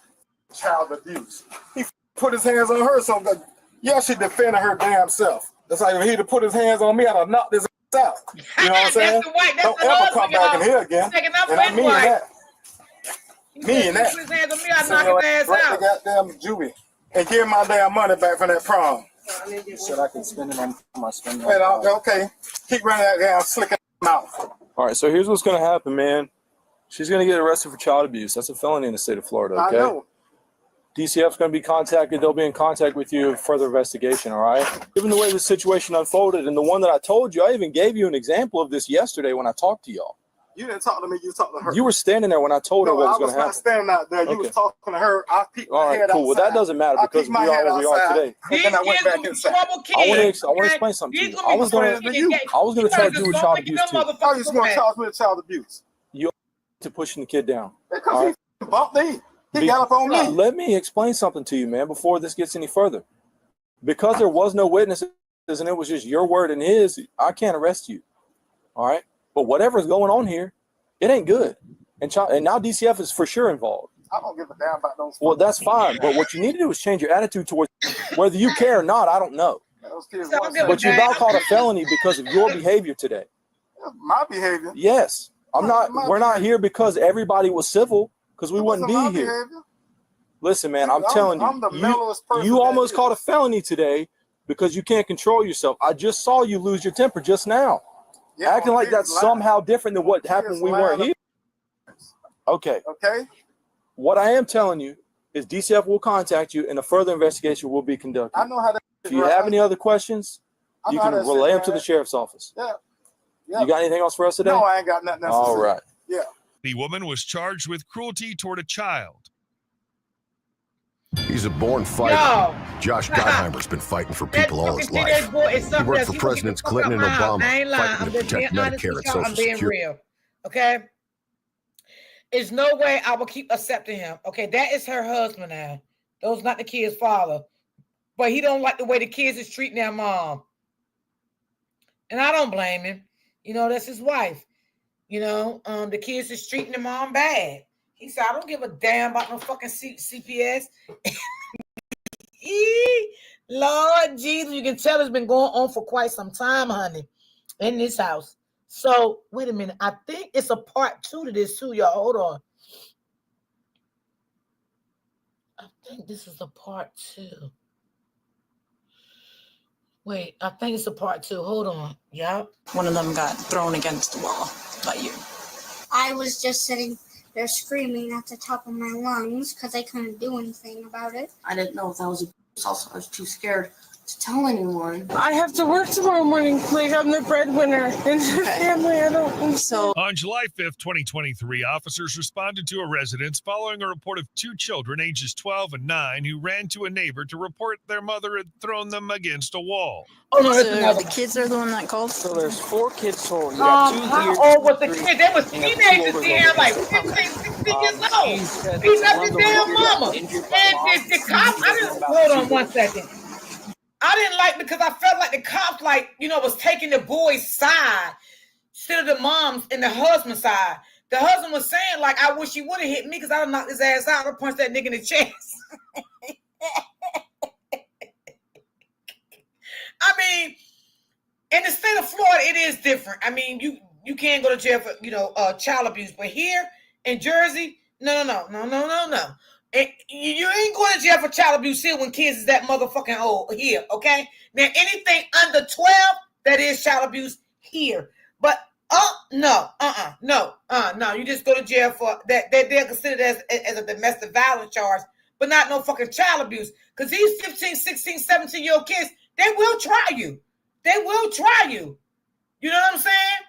Child abuse. He put his hands on her, so yeah, she defended her damn self. That's like if he'd have put his hands on me, I'd have knocked his ass out. You know what I'm saying? Don't ever come back in here again. And I mean that. Mean that. Put his hands on me, I knock his ass Right out. the goddamn juvie and give my damn money back from that prom. You said I can spend it on my spending. Wait, okay. Keep running that damn slick mouth. All right, so here's what's going to happen, man. She's going to get arrested for child abuse. That's a felony in the state of Florida, okay? I know. DCF's going to be contacted. They'll be in contact with you for further investigation, all right? Given the way the situation unfolded and the one that I told you, I even gave you an example of this yesterday when I talked to y'all. You didn't talk to me, you talked to her. You were standing there when I told her what was going to happen. I was not standing out there. You was talking to her. I peeked my All right, head cool. Well, outside. that doesn't matter because we are where we are today. And then I went back inside. I want to explain something to you. I was going to charge you with child abuse too. How you just going to charge me with child abuse? You to pushing the kid down. Because he bumped me. He got up on me. Let me explain something to you, man, before this gets any further. Because there was no witnesses and it was just your word and his, I can't arrest you. All right? But whatever's going on here, it ain't good. And now DCF is for sure involved. I don't give a damn about those. Well, that's fine. But what you need to do is change your attitude towards whether you care or not, I don't know. But you now called a felony because of your behavior today. My behavior? Yes. We're not here because everybody was civil, because we wouldn't be here. Behavior. Listen, man, I'm telling I'm the mellowest person. you almost called a felony today because you can't control yourself. I just saw you lose your temper just now. Yeah, acting like that's somehow different than what happened when we weren't here. Okay. Okay. What I am telling you is DCF will contact you and a further investigation will be conducted. I know how that. If you have any other questions, you can relay them to the sheriff's office. Yeah. You got anything else for us today? No, I ain't got nothing else. All right. Yeah. The woman was charged with cruelty toward a child. He's a born fighter. Josh Gottheimer's been fighting for people all his life. He worked for Presidents Clinton and Obama, I ain't lying. fighting I'm to just being protect honest Medicare with and y'all. Social I'm being Security. real. Okay? There's no way I will keep accepting him. Okay, that is her husband now. Those not the kids' father. But he don't like the way the kids is treating their mom. And I don't blame him. You know, that's his wife. You know, the kids is treating the mom bad. He said, I don't give a damn about no fucking CPS. Lord Jesus, you can tell it's been going on for quite some time, honey, in this house. So, wait a minute. I think it's a part 2 to this, too, y'all. Hold on. I think this is a part 2. Wait, I think it's a part 2. Hold on. Yep. One of them got thrown against the wall by you. I was just sitting there screaming at the top of my lungs because I couldn't do anything about it. I didn't know if that was also, I was too scared to tell anyone. I have to work tomorrow morning. Like, I'm the breadwinner in the family. I don't. So On July 5th, 2023, officers responded to a residence following a report of 2 children ages 12 and 9 who ran to a neighbor to report their mother had thrown them against a wall. Oh, no, so the kids are the one that called? So there's 4 kids total. You got 2 how here. old was the kid? They was teenagers here, like 15, 16 years old. He's up his damn mama. And the cops, hold on one second. I didn't like because I felt like the cops, like, you know, was taking the boy's side instead of the mom's and the husband's side. The husband was saying, like, I wish he would have hit me because I would have knocked his ass out or punched that nigga in the chest. I mean, in the state of Florida, it is different. I mean, you can't go to jail for, you know, child abuse. But here in Jersey, no. And you ain't going to jail for child abuse here when kids is that motherfucking old here, okay? Now, anything under 12, that is child abuse here. But, no. You just go to jail for that. They're considered as a domestic violence charge, but not no fucking child abuse. Because these 15, 16, 17-year-old kids, they will try you. They will try you. You know what I'm saying?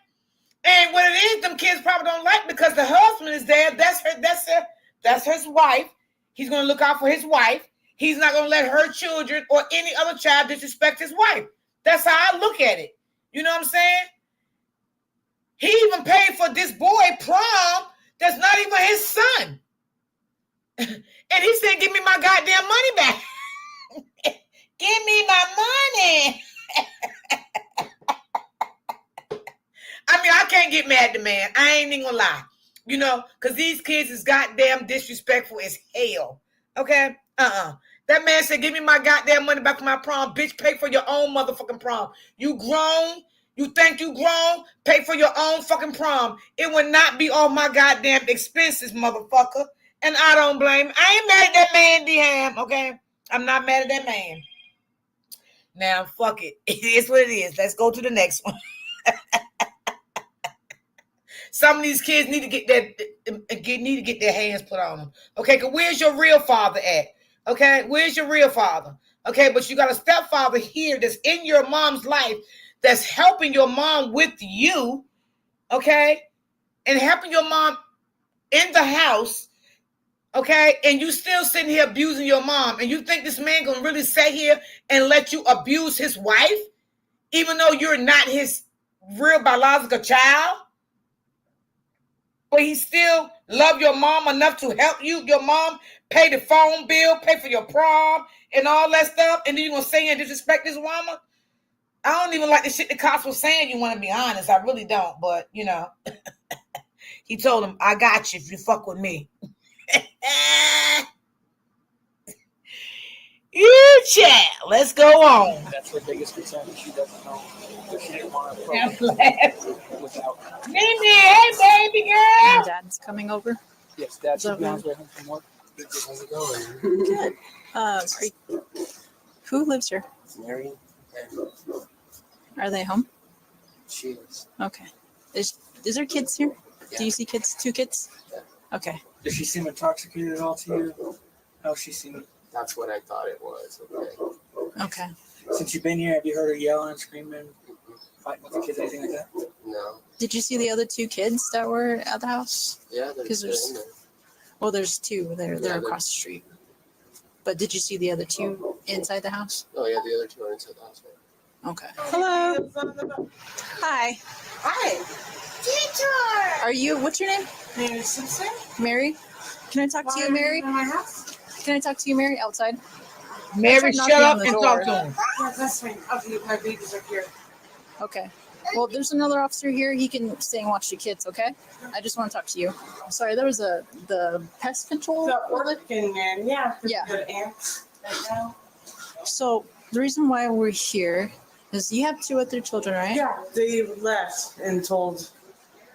And what it is, them kids probably don't like because the husband is there. That's his wife. He's going to look out for his wife. He's not going to let her children or any other child disrespect his wife. That's how I look at it. You know what I'm saying? He even paid for this boy prom that's not even his son. And he said, give me my goddamn money back. Give me my money. I mean, I can't can't get mad at the man. I ain't even gonna lie. You know, because these kids is goddamn disrespectful as hell. Okay? That man said, give me my goddamn money back for my prom. Bitch, pay for your own motherfucking prom. You grown? You think you grown? Pay for your own fucking prom. It would not be all my goddamn expenses, motherfucker. And I don't blame him. I ain't mad at that man, D-Ham, okay? I'm not mad at that man. Now, fuck it. It is what it is. Let's go to the next one. Some of these kids need to get their hands put on them. Okay, because where's your real father at? Okay, where's your real father? Okay, but you got a stepfather here that's in your mom's life that's helping your mom with you, okay, and helping your mom in the house, okay, and you still sitting here abusing your mom, and you think this man gonna really sit here and let you abuse his wife, even though you're not his real biological child? But he still love your mom enough to help you, your mom, pay the phone bill, pay for your prom, and all that stuff, and then you're going to say and disrespect this woman? I don't even like the shit the cops were saying, you want to be honest. I really don't, but, you know. He told him, I got you if you fuck with me. You chat. Let's go on. That's her biggest concern. She doesn't know. She didn't want to Mimi, hey, baby girl. Your dad's coming over. Yes, Dad should be on his way home from work. How's it going? Good. Who lives here? Mary. Are they home? She is. Okay. Is there kids here? Yeah. Do you see kids? 2 kids? Yeah. Okay. Does she seem intoxicated at all to you? How's she seem? That's what I thought it was. Okay. Okay. Since you've been here, have you heard her yelling, screaming, fighting with the kids, anything like that? No. Did you see the other 2 kids that were at the house? Yeah, Because they're in there. well, there's 2. They're they're- across the street. But did you see the other 2 inside the house? Oh, yeah, the other 2 are inside the house. Okay. Hello. Hi. Hi. Teacher. Are you? What's your name? Mary Simpson. Mary. Can I talk to you, Mary? My house? Can I talk to you, Mary? Outside. Mary, Outside shut knocking up on the and door. talk to him. Yeah, that's fine. My babies are here. Okay. Well, there's another officer here. He can stay and watch the kids. Okay. I just want to talk to you. Sorry, there was the pest control. The working man, yeah. Yeah. Good ants right now. So the reason why we're here is you have 2 other children, right? Yeah, they left and told.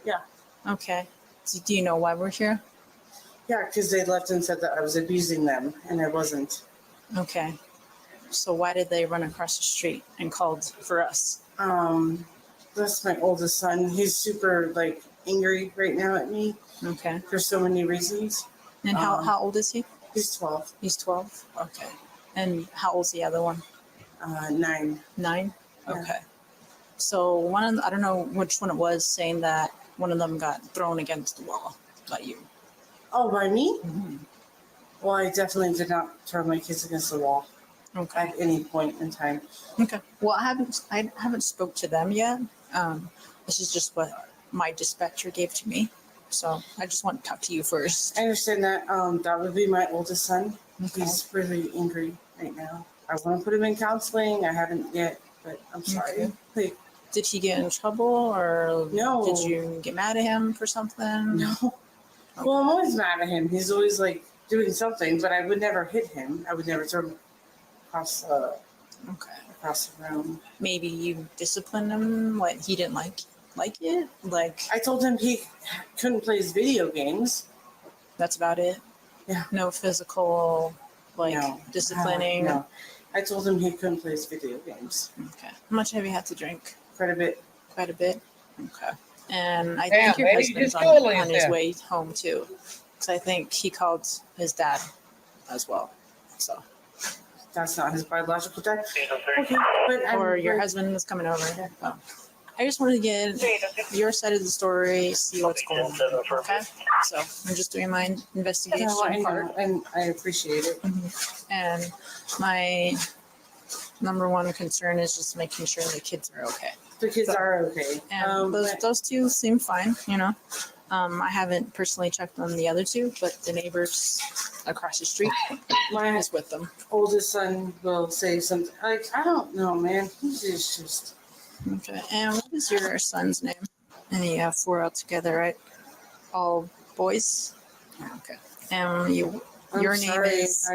Yeah. Okay. So do you know why we're here? Yeah, because they left and said that I was abusing them, and I wasn't. Okay. So why did they run across the street and called for us? That's my oldest son. He's super angry right now at me. Okay. For so many reasons. And how old is he? He's 12. He's 12. Okay. And how old's the other one? 9. 9. Yeah. Okay. So one of I don't know which one it was saying that one of them got thrown against the wall by you. Oh, by me? Mm-hmm. Well, I definitely did not throw my kids against the wall. Okay. At any point in time. Okay. Well, I haven't spoke to them yet. This is just what my dispatcher gave to me. So I just want to talk to you first. I understand that. That would be my oldest son. Okay. He's really angry right now. I want to put him in counseling. I haven't yet, but I'm sorry. Okay. Did he get in trouble or no? Did you get mad at him for something? No. Okay. Well, I'm always mad at him. He's always doing something, but I would never hit him. I would never throw him across the room. Maybe you disciplined him. What he didn't like it. I told him he couldn't play his video games. That's about it. Yeah. No physical disciplining. No. I told him he couldn't play his video games. Okay. How much have you had to drink? Quite a bit. Quite a bit. Okay. And I Damn, think your baby, husband's you just told on his yourself. way home too, because I think he called his dad as well. So that's not his biological dad. Okay, but or your husband is coming over. Oh. I just wanted to get your side of the story, see what's going on. Okay, so I'm just doing my investigation part, and I appreciate it. Mm-hmm. And my number one concern is just making sure the kids are okay. The kids are okay. And those 2 seem fine, I haven't personally checked on the other 2, but the neighbors across the street is with them. Oldest son will say something I don't know, man. He's just okay. And what is your son's name? And you have 4 altogether, right? All boys? Okay. And your name is...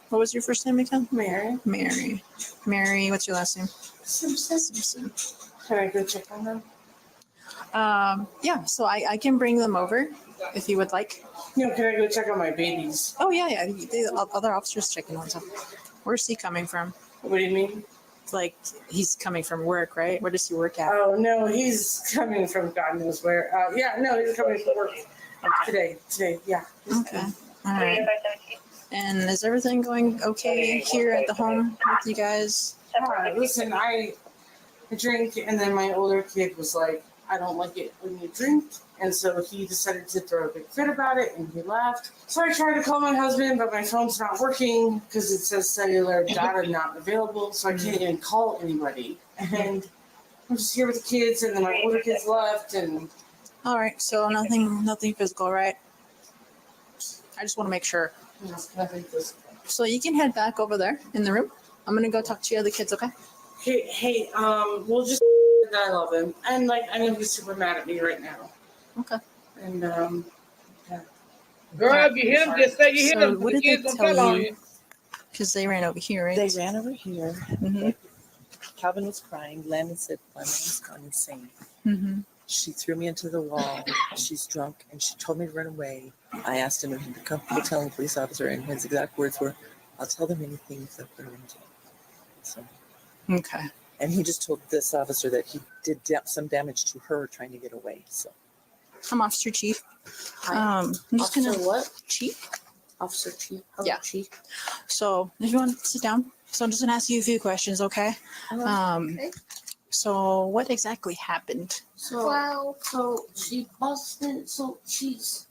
What was your first name again? Mary. Mary, what's your last name? Simpson. Can I go check on them? Yeah, so I can bring them over if you would like. No, can I go check on my babies? Oh, yeah. The other officers checking on them. Where's he coming from? What do you mean? Like, he's coming from work, right? Where does he work at? Oh, no, he's coming from God knows where. He's coming from work today, yeah. Okay. All right. And is everything going okay here at the home with you guys? Listen, I drink, and then my older kid was like, I don't like it when you drink. And so he decided to throw a big fit about it, and he left. So I tried to call my husband, but my phone's not working because it says cellular data not available, so I can't even call anybody. And I'm just here with the kids, and then my older kids left, and... All right, so nothing physical, right? I just want to make sure. Nothing physical. So you can head back over there in the room. I'm going to go talk to the other kids, okay? Hey, we'll just... I love him. And, I know he's super mad at me right now. Okay. And, Girl, if you hit him, just say you hit him. What The did kids they gonna tell tell on you? you. Because they ran over here, right? They ran over here. Mm-hmm. Calvin was crying. Landon said, my mom's gone insane. Mm-hmm. She threw me into the wall. She's drunk, and she told me to run away. I asked him if he'd be comfortable telling a police officer, and his exact words were, I'll tell them anything except put her in jail. So, okay. and he just told this officer that he did some damage to her trying to get away. So I'm Officer Chief. I'm just Officer gonna... what? Chief? Officer Chief. Hello, Yeah. Chief. So if you want to sit down. So I'm just going to ask you a few questions, okay? Okay. So what exactly happened? So she busted. So she's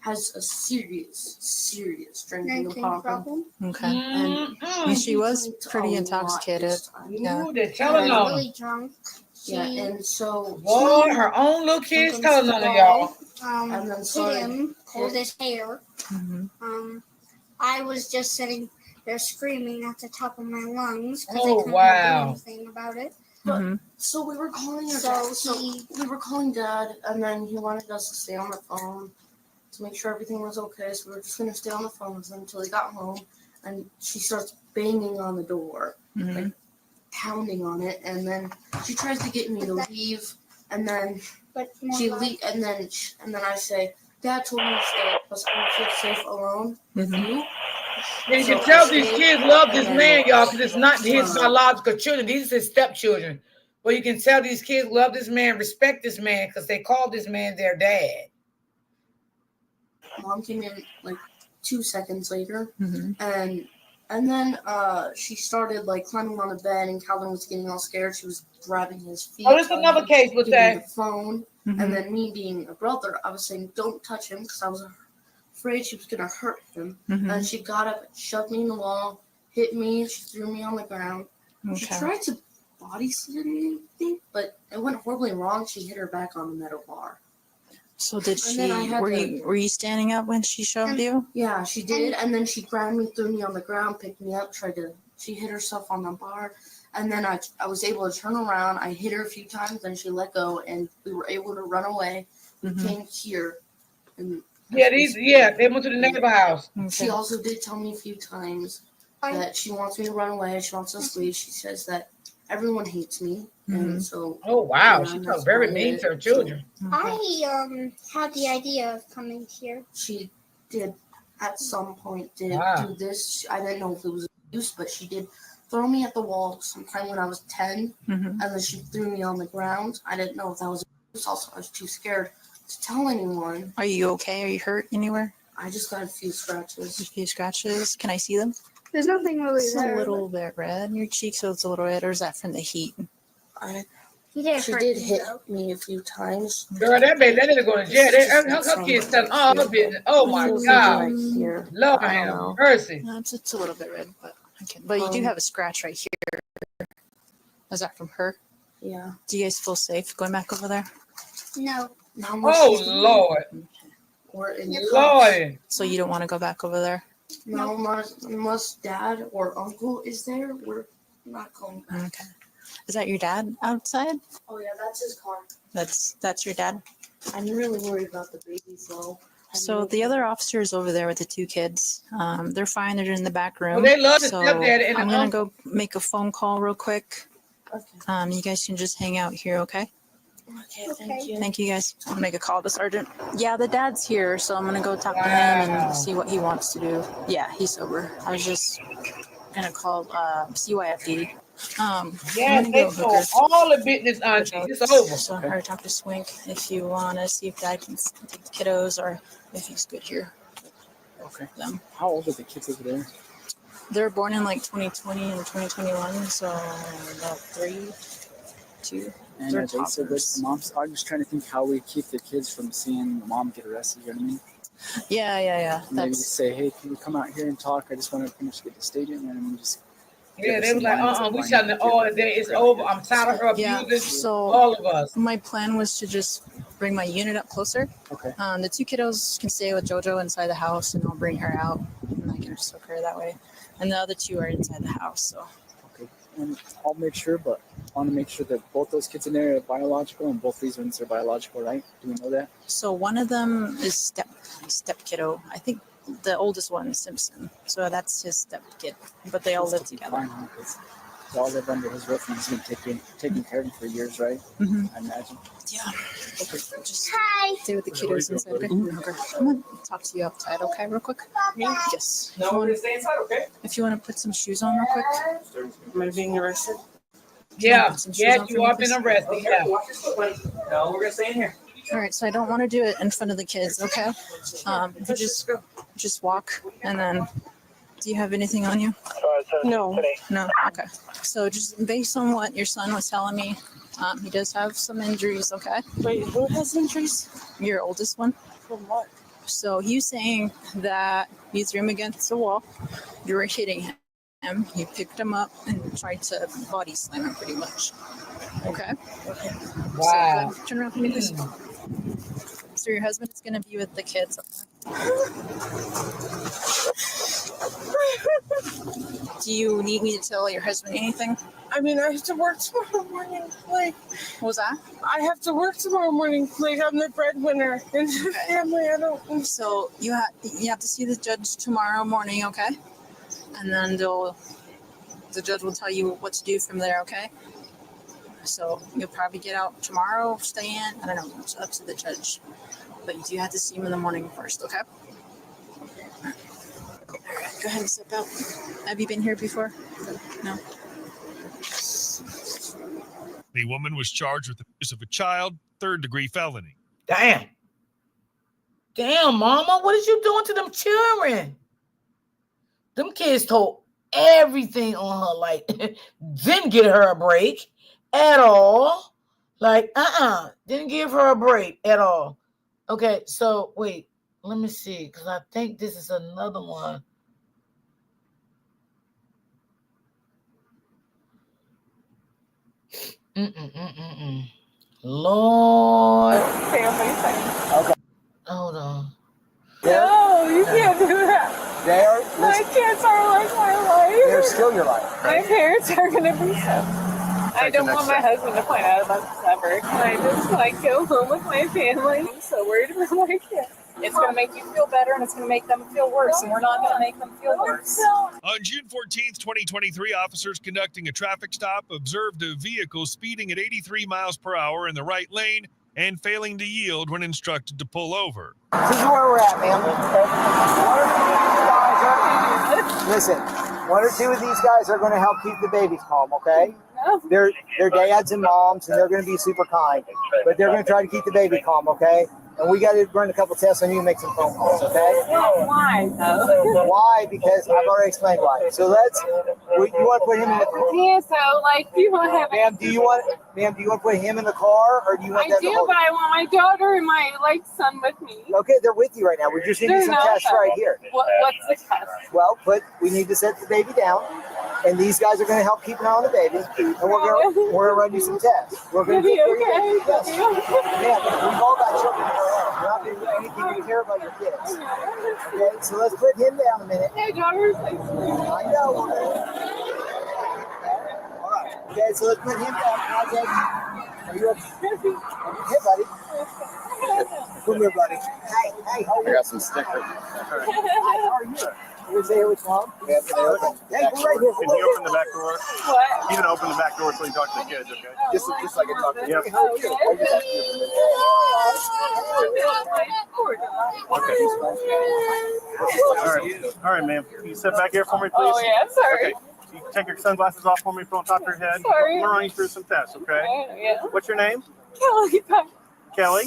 has a serious drinking problem. Okay. And She was pretty intoxicated. Yeah. Ooh, they're telling on her. Really drunk. And so Boy, her own little kids telling on her, y'all. And then him pulled his hair. Mm-hmm. I was just sitting there screaming at the top of my lungs because Oh, I couldn't wow. do anything about it. But So we were calling So dad. So he- we were calling dad, and then he wanted us to stay on the phone to make sure everything was okay. So we were just gonna stay on the phone with him until he got home. And she starts banging on the door, like pounding on it, and then she tries to get me to leave, and then But she leave, and then I say, Dad told me to stay because I don't feel safe alone with you. And you So can tell I these stayed, kids love this and man, then- y'all, because it's not his biological children. These are his stepchildren. But you can tell these kids love this man, respect this man, because they call this man their dad. Mom came in like 2 seconds later, Mm-hmm. and then she started like climbing on the bed, and Calvin was getting all scared. She was grabbing his feet. Oh, this is another case with giving that. the phone, Mhm. and then me being a brother, I was saying don't touch him because I was afraid she was gonna hurt him. Mhm. And she got up, shoved me in the wall, hit me. She threw me on the ground. She Okay. tried to body slam me, I think, but it went horribly wrong. She hit her back on the metal bar. So did And she, then I had were to- you standing up when she shoved you? Yeah, she did, and then she grabbed me, threw me on the ground, picked me up, she hit herself on the bar, and then I was able to turn around. I hit her a few times, and she let go, and we were able to run away. We Mhm. came here, and They went to the neighbor house. she also did tell me a few times that she wants me to run away. She wants us to leave. She says that everyone hates me, and so. Oh, wow. yeah, She and talks that's very about mean it. to her children. I had the idea of coming here. She did at some point Wow. do this. I didn't know if it was abuse, but she did throw me at the wall sometime when I was 10, Mhm. and then she threw me on the ground. I didn't know if that was abuse. Also, I was too scared to tell anyone. Are you okay? Are you hurt anywhere? I just got a few scratches. A few scratches. Can I see them? There's nothing really It's there. a little bit red in your cheek, so it's a little red, or is that from the heat? He did She hurt did me, hit though. me a few times. Girl, that nigga going to jail. Her kids telling all her business. Oh, my Feels God. right here. Lord I don't have know. mercy. No, it's a little bit red, but okay. But you do have a scratch right here. Is that from her? Yeah. Do you guys feel safe going back over there? No. Oh, Lord. We're in Lord. So you don't want to go back over there? No, unless dad or uncle is there, we're not going back. Okay. Is that your dad outside? Oh yeah, that's his car. That's your dad? I'm really worried about the babies though. So the other officer is over there with the two kids. They're fine. They're in the back room. Well, they love the so stepdad and the I'm gonna uncle. go make a phone call real quick. Okay. You guys can just hang out here, okay? Okay, thank you. Thank you, guys. I'll make a call to Sergeant. Yeah, the dad's here, so I'm gonna go talk to him and see what he wants to do. Yeah, he's sober. I was just gonna call CYFD. Yes, they told all the business, auntie. It's over. So I already talked to Swink. If you wanna see if Dad can take the kiddos or if he's good here. Okay. Them. How old are the kids over there? They're born in like 2020 and 2021, so about 3, 2. And They're they said that the moms. I'm just trying to think how we keep the kids from seeing the mom get arrested. You know what I mean? Yeah. Maybe say, hey, can we come out here and talk? I just want to finish get the statement, and then just. Yeah, they was like, we shut it all day. It's over. I'm tired of her abusing so all of us. My plan was to just bring my unit up closer. Okay. The 2 kiddos can stay with JoJo inside the house, and I'll bring her out, and I can just hook her that way. And the other 2 are inside the house, so. Okay. And I'll make sure, but I want to make sure that both those kids in there are biological, and both these ones are biological, right? Do we know that? So one of them is step kiddo. I think the oldest one is Simpson. So that's his step kid. But they all live together. Fine, huh? 'Cause they all live under his roof, and he's been taking care of them for years, right? Mm-hmm. I imagine. Yeah. Okay. Just stay with the kiddos inside, okay? Okay. I'm gonna talk to you outside, okay, real quick? Yes. No, we're gonna stay inside, okay? If you want to put some shoes on real quick. Am I being arrested? Yeah, Some shoes yes, on for you me, have been please? arrested. Yeah. No, we're gonna stay in here. All right, so I don't want to do it in front of the kids, okay? If you just walk, and then, do you have anything on you? No. No, okay. So just based on what your son was telling me, he does have some injuries, okay? Wait, who has injuries? Your oldest one. From what? So he was saying that you threw him against the wall, you were hitting him, you picked him up and tried to body slam him pretty much. Okay? Wow. So, turn around for me, please. So your husband is going to be with the kids. Do you need me to tell your husband anything? I mean, I have to work tomorrow morning. Like, what was that? I have to work tomorrow morning. Like, I'm the breadwinner in the family. I don't. So you have to see the judge tomorrow morning, okay? And then the judge will tell you what to do from there, okay? So you'll probably get out tomorrow, stay in. I don't know. It's up to the judge. But you do have to see him in the morning first, okay? All right, go ahead and step out. Have you been here before? No. The woman was charged with the abuse of a child, 3rd-degree felony. Damn. Damn, mama, what is you doing to them children? Them kids told everything on her, like, didn't get her a break at all. Like, didn't give her a break at all. Okay, so wait, let me see, because I think this is another one. Lord. Okay. Hold on. No, you can't do that. They are. My kids are like my life. They're still your life. My parents are gonna be so. I don't want my husband to find out about this ever. I just like go home with my family. I'm so worried about my kids. It's going to make you feel better, and it's going to make them feel worse, and we're not going to make them feel worse. On June 14th, 2023, officers conducting a traffic stop observed a vehicle speeding at 83 miles per hour in the right lane and failing to yield when instructed to pull over. This is where we're at, man. Listen, 1 or 2 of these guys are going to help keep the babies calm, okay? They're dads and moms, and they're going to be super kind, but they're going to try to keep the baby calm, okay? And we got to run a couple tests on you and make some phone calls, okay? Why, though? Why? Because I've already explained why. So you want to put him in the car? Yeah, so, like, you want to have... Ma'am, do you want to put him in the car, or do you want I them do, to hold but I want my daughter and my, like, son with me. Okay, they're with you right now. We're just going to do some tests right here. What's the test? Well, we need to set the baby down, and these guys are going to help keep an eye on the baby, and we're going to run you some tests. We're going to okay. Yes. Yeah, we've all got children in our lives. We're not doing anything to care about your kids. Okay, so let's put him down a minute. My daughter's like... I know. All right. Okay, so let's put him back. Okay. Are you okay? Hey, buddy. Come here, buddy. Hey, how are you? I got some stickers. Hi, how are you? You say it was Mom? Yeah, hey, go right here. Can you open the back door? What? You can open the back door so you talk to the kids, okay? Just like I talk to you. Hey, how are you? Okay. All right, ma'am. Can you sit back here for me, please? Oh, yeah, sorry. Okay. You can take your sunglasses off for me, put on top of your head. Sorry. We're running through some tests, okay? Yeah. What's your name? Kelly. Kelly?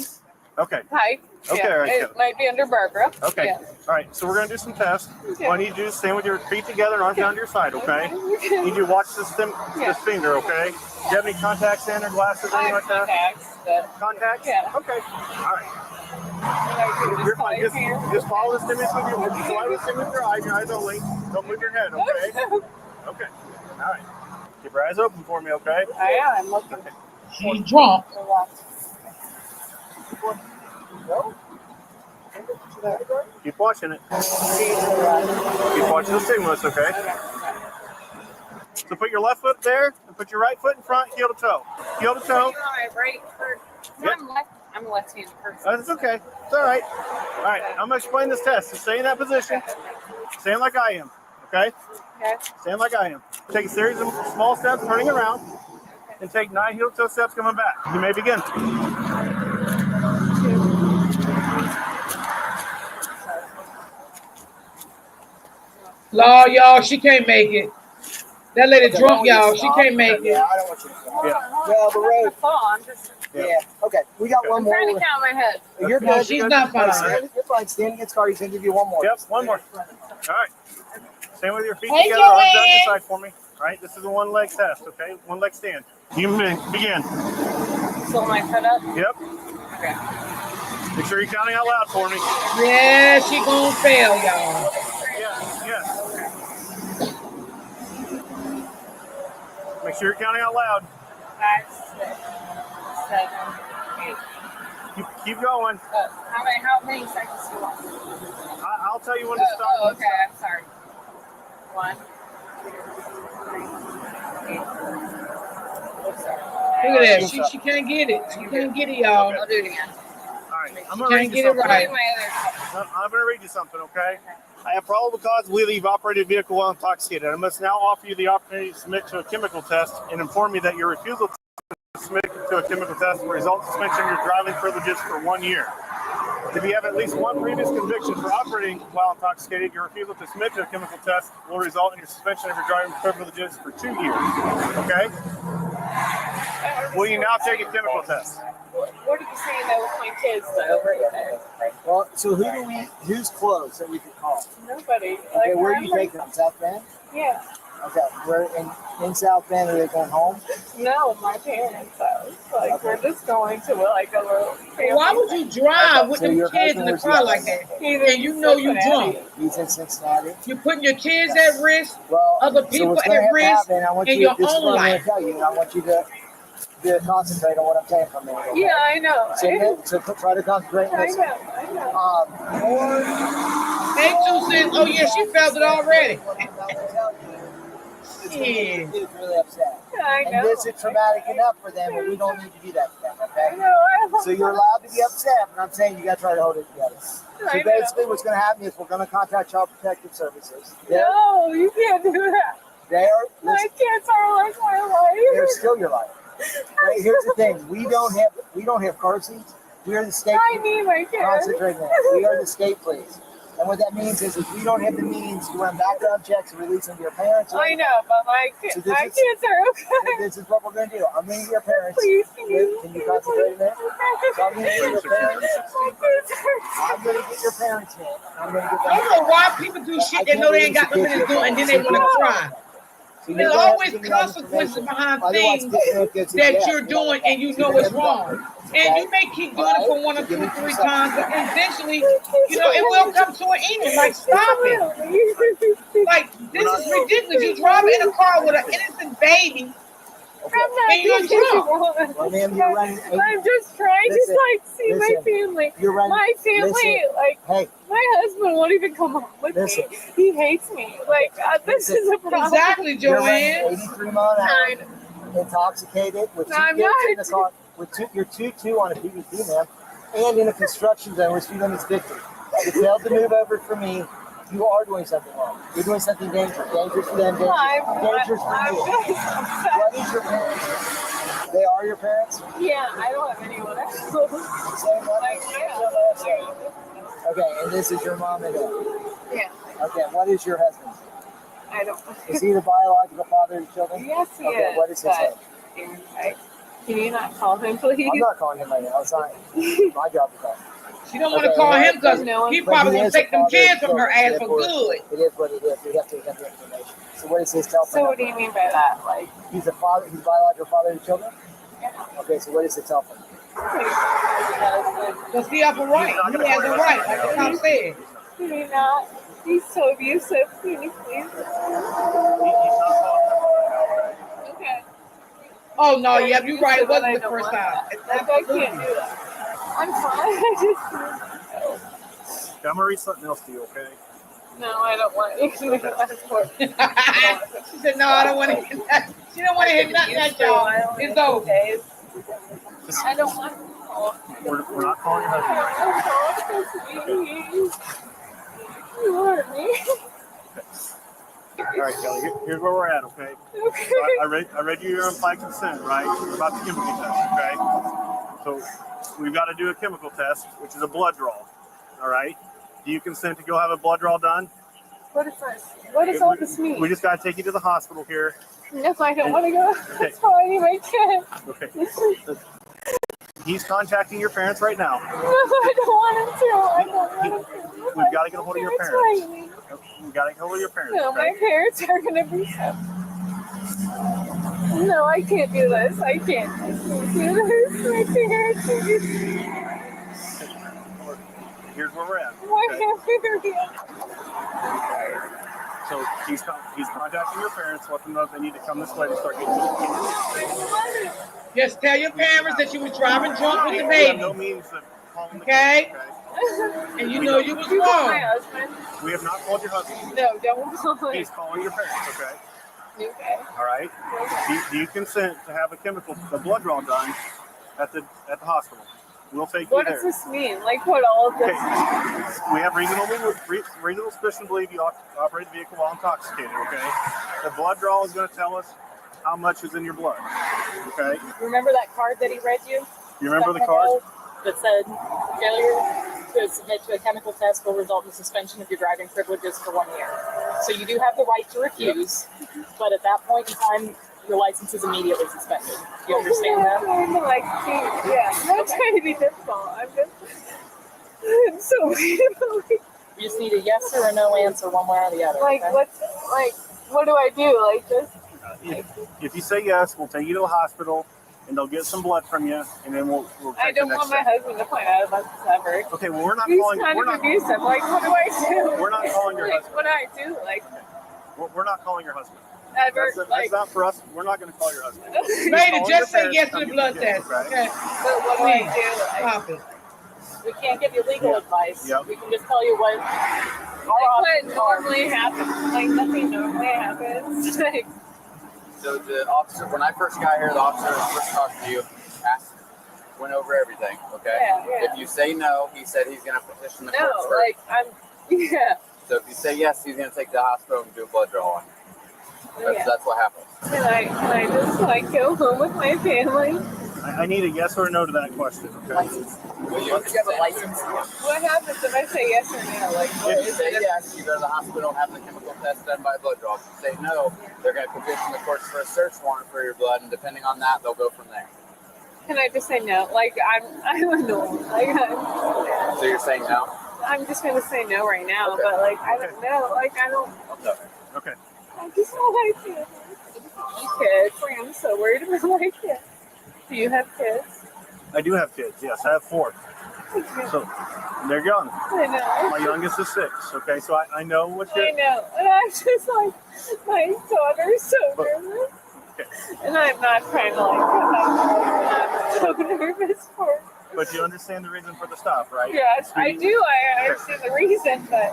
Okay. Hi. Okay, Yeah, all right, it Kelly. might be under Barbara. Okay. Yeah. All right. So we're going to do some tests. Okay. What I need you to do is stand with your feet together and arms down to your side, okay? Okay. You need you to watch this finger, okay? Do you have any contacts in or glasses or anything like that? Contacts? Yeah. Okay. All right. You're fine. Just follow the stimulus with your eyes. Your eyes only. Don't move your head, okay? Okay. All right. Keep your eyes open for me, okay? I am looking. She's drunk. No? Keep watching it. Keep watching the stimulus, okay? So put your left foot there and put your right foot in front, heel to toe. Heel to toe. I'm a left-handed person. That's okay. It's all right. All right. I'm going to explain this test. So stay in that position. Stand like I am, okay? Okay. Stand like I am. Take a series of small steps turning around and take 9 heel to toe steps coming back. You may begin. Lord, y'all, she can't make it. That lady drunk, y'all. She can't make it. Yeah, I don't want you to stop. Yeah, but Rose. I'm just Yeah. Okay, we got one I'm more. trying to count my head. You're No, good. she's not fine. You're fine. Stand against car. He's gonna give you one more. Yep, one more. All right. Stand with your feet Hey, together, arms down your Joanne. side for me. All right, this is a one-leg test, okay? One-leg stand. You may begin. So my foot up. Yep. Okay. Make sure you're counting out loud for me. Yeah, she gonna fail, y'all. Yes. Make sure you're counting out loud. 5, 6, 7, 8. Keep going. How many seconds do you want? I'll tell you when to stop. Oh, okay. I'm sorry. 1, 2, 3, 8. Look at that. She can't get it. She can't get it, y'all. I'll do it again. All right. I'm She going to read can't you get it something. right. I'm going to read you something, okay? I have probable cause to believe that you've operated a vehicle while intoxicated. I must now offer you the opportunity to submit to a chemical test and inform you that your refusal to submit to a chemical test will result in suspension of your driving privileges for 1 year. If you have at least one previous conviction for operating while intoxicated, your refusal to submit to a chemical test will result in your suspension of your driving privileges for 2 years. Okay? Will you now take a chemical test? What are you saying though with my kids though? Right there? Well, so who's close that we could call? Nobody. Okay, where do you take them? South Bend? Yeah. Okay, where in South Bend are they going home? No, my parents' house. Like we're just going to like a little. Why would you drive with So them your kids in the husband car was- like that? And you know you drunk. He's in Cincinnati. You're putting your kids at risk, Well, other so people what's gonna at have to risk, happen, I want and you, your this is own what I'm life. going to tell you. I want you to concentrate on what I'm saying from me. Okay? Yeah, I know. So try to concentrate. And I listen. know. Hey, Two says, oh yeah, she felt it already. He's really upset. I And know. this is traumatic enough for them, but we don't need to do that to them, okay? I know. So you're allowed to be upset, but I'm saying you got to try to hold it together. So I know. basically what's going to happen is we're going to contact Child Protective Services. No, you can't do that. They are, My kids are like my life. they're still your life. Right, here's the thing. We don't have car seats. We are the state. I need my kids. Concentrate on that. We are the state police. And what that means is if we don't have the means to run background checks and release them to your parents. I know, but my So this my is- kids are okay. This is what we're going to do. I'm going to get your parents. Please, can you concentrate on that? So I'm going to get your parents. My kids are I'm going to get your parents in. I'm going to get I don't know why people do shit they know they ain't got nothing to do and then they want to try. There's always consequences behind things that you're doing and you know it's wrong. And you may keep doing it for 1 or 2 or 3 times, but eventually, you know, it will come to an end. Like, stop it. Like, this is ridiculous. You're driving in a car with an innocent baby. And you're drunk. I'm just trying to like see my family. My family, like my husband won't even come home with me. He hates me. Like this is a problem. Exactly, Joanne. 83 miles an hour. intoxicated with two No, I'm kids in not. the car, you're 2-2 on a PVP, ma'am, and in a construction zone where speed limit's 50. You failed to move over for me. You are doing something wrong. You're doing something dangerous. Dangerous for them, dangerous for you. What is your parents? They are your parents? Yeah, I don't have anyone else. Same one? Okay, and this is your mom and dad? Yeah. Okay, what is your husband? I don't. Is he the biological father of your children? Yes, he okay, is. what is his name? Can you not call him, please? I'm not calling him right now. It's not my job to call him. She don't want to call him because he probably going to take them kids from her ass for good. It is what it is. We have to have the information. So what is his telephone So what do you mean by that? Like, he's the father. He's the biological father of your children. yeah. Okay, so what is the telephone? Because he have a right. He has a right, like the cop said. Can you not? He's so abusive. Can you please? Okay. Oh, no, yeah, you're right. It wasn't the first time. Like, I can't do that. I'm fine. I just. Okay, I'm gonna read something else to you, okay? No, I don't want you to make a passport. She said, no, I don't want to hit that. She don't want to hit nothing at y'all. It's over. I don't want We're not calling your husband. You hurt me. All right, Kelly. Here's where we're at, okay? Okay. So I read you your implied consent, right? About the chemical test, okay? So we've got to do a chemical test, which is a blood draw. All right. Do you consent to go have a blood draw done? What is this? What does all this mean? We just got to take you to the hospital here. If I don't want to go, that's why I need my kid. Okay. He's contacting your parents right now. No, I don't want him to. I don't want him to. We've got to get a hold of your That's parents. right. We've got to get a hold of your parents. No, okay? my parents are going to be so. No, I can't do this. I can't do this. My parents are just. Here's where we're at. Why okay? can't we be? So he's contacting your parents, let them know they need to come this way to start getting you. Just tell your parents that you was driving drunk with the We have baby. no means of calling the Okay? kids, And you know you was You call my wrong. husband. We have not called your husband. No, don't call him. He's calling your parents, okay? Okay. All right. Do you consent to have a blood draw done at the hospital? We'll take What you does there. this mean? Like, what all of this? We have reasonable suspicion to believe you operate the vehicle while intoxicated, okay? The blood draw is going to tell us how much is in your blood, okay? Remember that card that he read you? You remember the card? That said, failure to submit to a chemical test will result in suspension of your driving privileges for 1 year. So you do have the right to refuse, but at that point in time, your license is immediately suspended. You understand that? Like, yeah, I'm not trying to be difficult. I'm so weird. You just need a yes or a no answer, one way or the other. Like, okay? what do I do? Like this? If you say yes, we'll take you to the hospital, and they'll get some blood from you, and then we'll take I don't the next want my step. husband to find out about this ever. Okay, well, we're not He's calling. kind We're of not. abusive. Like, what do I do? We're not calling your husband. What do I do? Like, We're not calling your husband. ever? That's not for us. We're not going to call your husband. Lady, just say yes to the blood test. Okay. But what do I do? Stop it. We can't give you legal advice. Yep. We can just tell you what What normally happens? Like, nothing normally happens. Like, So the officer, when I first got here, the officer first talked to you, went over everything, okay? Yeah. If you say no, he said he's going to petition the no, courts first. yeah. So if you say yes, he's going to take you to the hospital and do a blood draw on you. Yeah. That's what happens. Can I just like go home with my family? I need a yes or a no to that question. Okay. License. Will you have a license? What happens if I say yes or no? Like, what If you is say it? yes, you go to the hospital and have the chemical test done by a blood draw. If you say no, they're going to petition the courts for a search warrant for your blood, and depending on that, they'll go from there. Can I just say no? Like, I'm annoyed. Like, So you're saying no? I'm just gonna say no right now. But like, I don't know. Like, I don't. Okay. I just want my kids. Like, I'm so worried about my kids. Do you have kids? I do have kids. Yes, I have 4. So they're young. I know. My youngest is 6. Okay, so I know what I you're. know. And I'm just like, my daughter's so nervous. Okay. And I'm not trying to like come out. I'm so nervous for her. But you understand the reason for the stop, right? Yes, I do. I understand the reason, but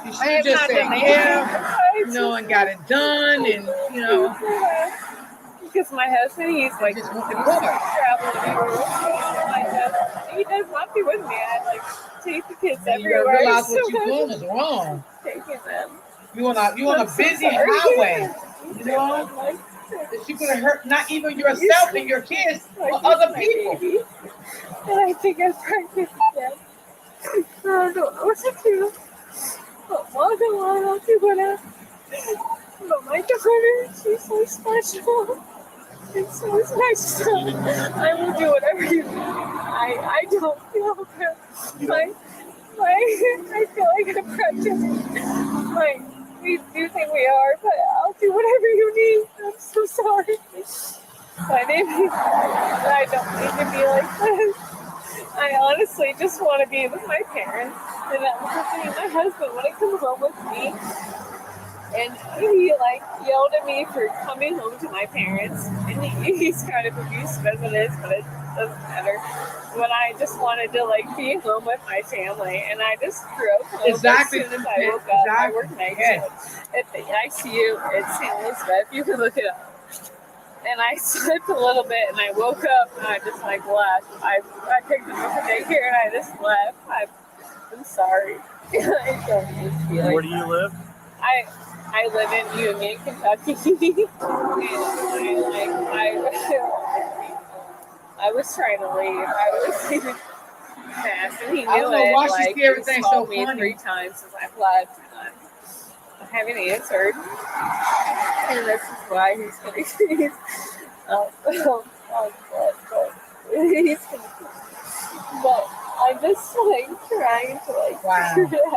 You I should have just not say done yeah, and got it done, and because because my husband, he's like traveling everywhere. He does not be with me. I like take the kids You everywhere. gotta realize So what you're doing is wrong. taking them. You on a I'm so busy sorry. highway. You know, that you could hurt not even yourself and your kids, but other people. And I think I'm pregnant again. I don't know what to do. But one I'll do whatever. But my daughter, she's so special. She's so special. I will do whatever you need. I don't feel good. I feel like I'm pregnant. Like, we do think we are, but I'll do whatever you need. I'm so sorry. I don't need to be like this. I honestly just want to be with my parents, and that was me and my husband when he comes home with me. And he like yelled at me for coming home to my parents, and he's kind of abusive as it is, but it doesn't matter. When I just wanted to like be home with my family, and I just broke home Exactly. as soon as I woke up. I work night at the ICU at St. Elizabeth. You can look it up. And I slept a little bit, and I woke up, and I just like left. I picked him up from daycare, and I just left. I'm sorry. I don't just feel like. Where do you live? I live in Union, Kentucky, I was trying to leave. I was leaving fast, and he knew I don't know it. why she Like, see everything he's so called me funny. 3 times since I've left, and I haven't answered. And this is why he's going to be. But I'm just like trying to like figure it out.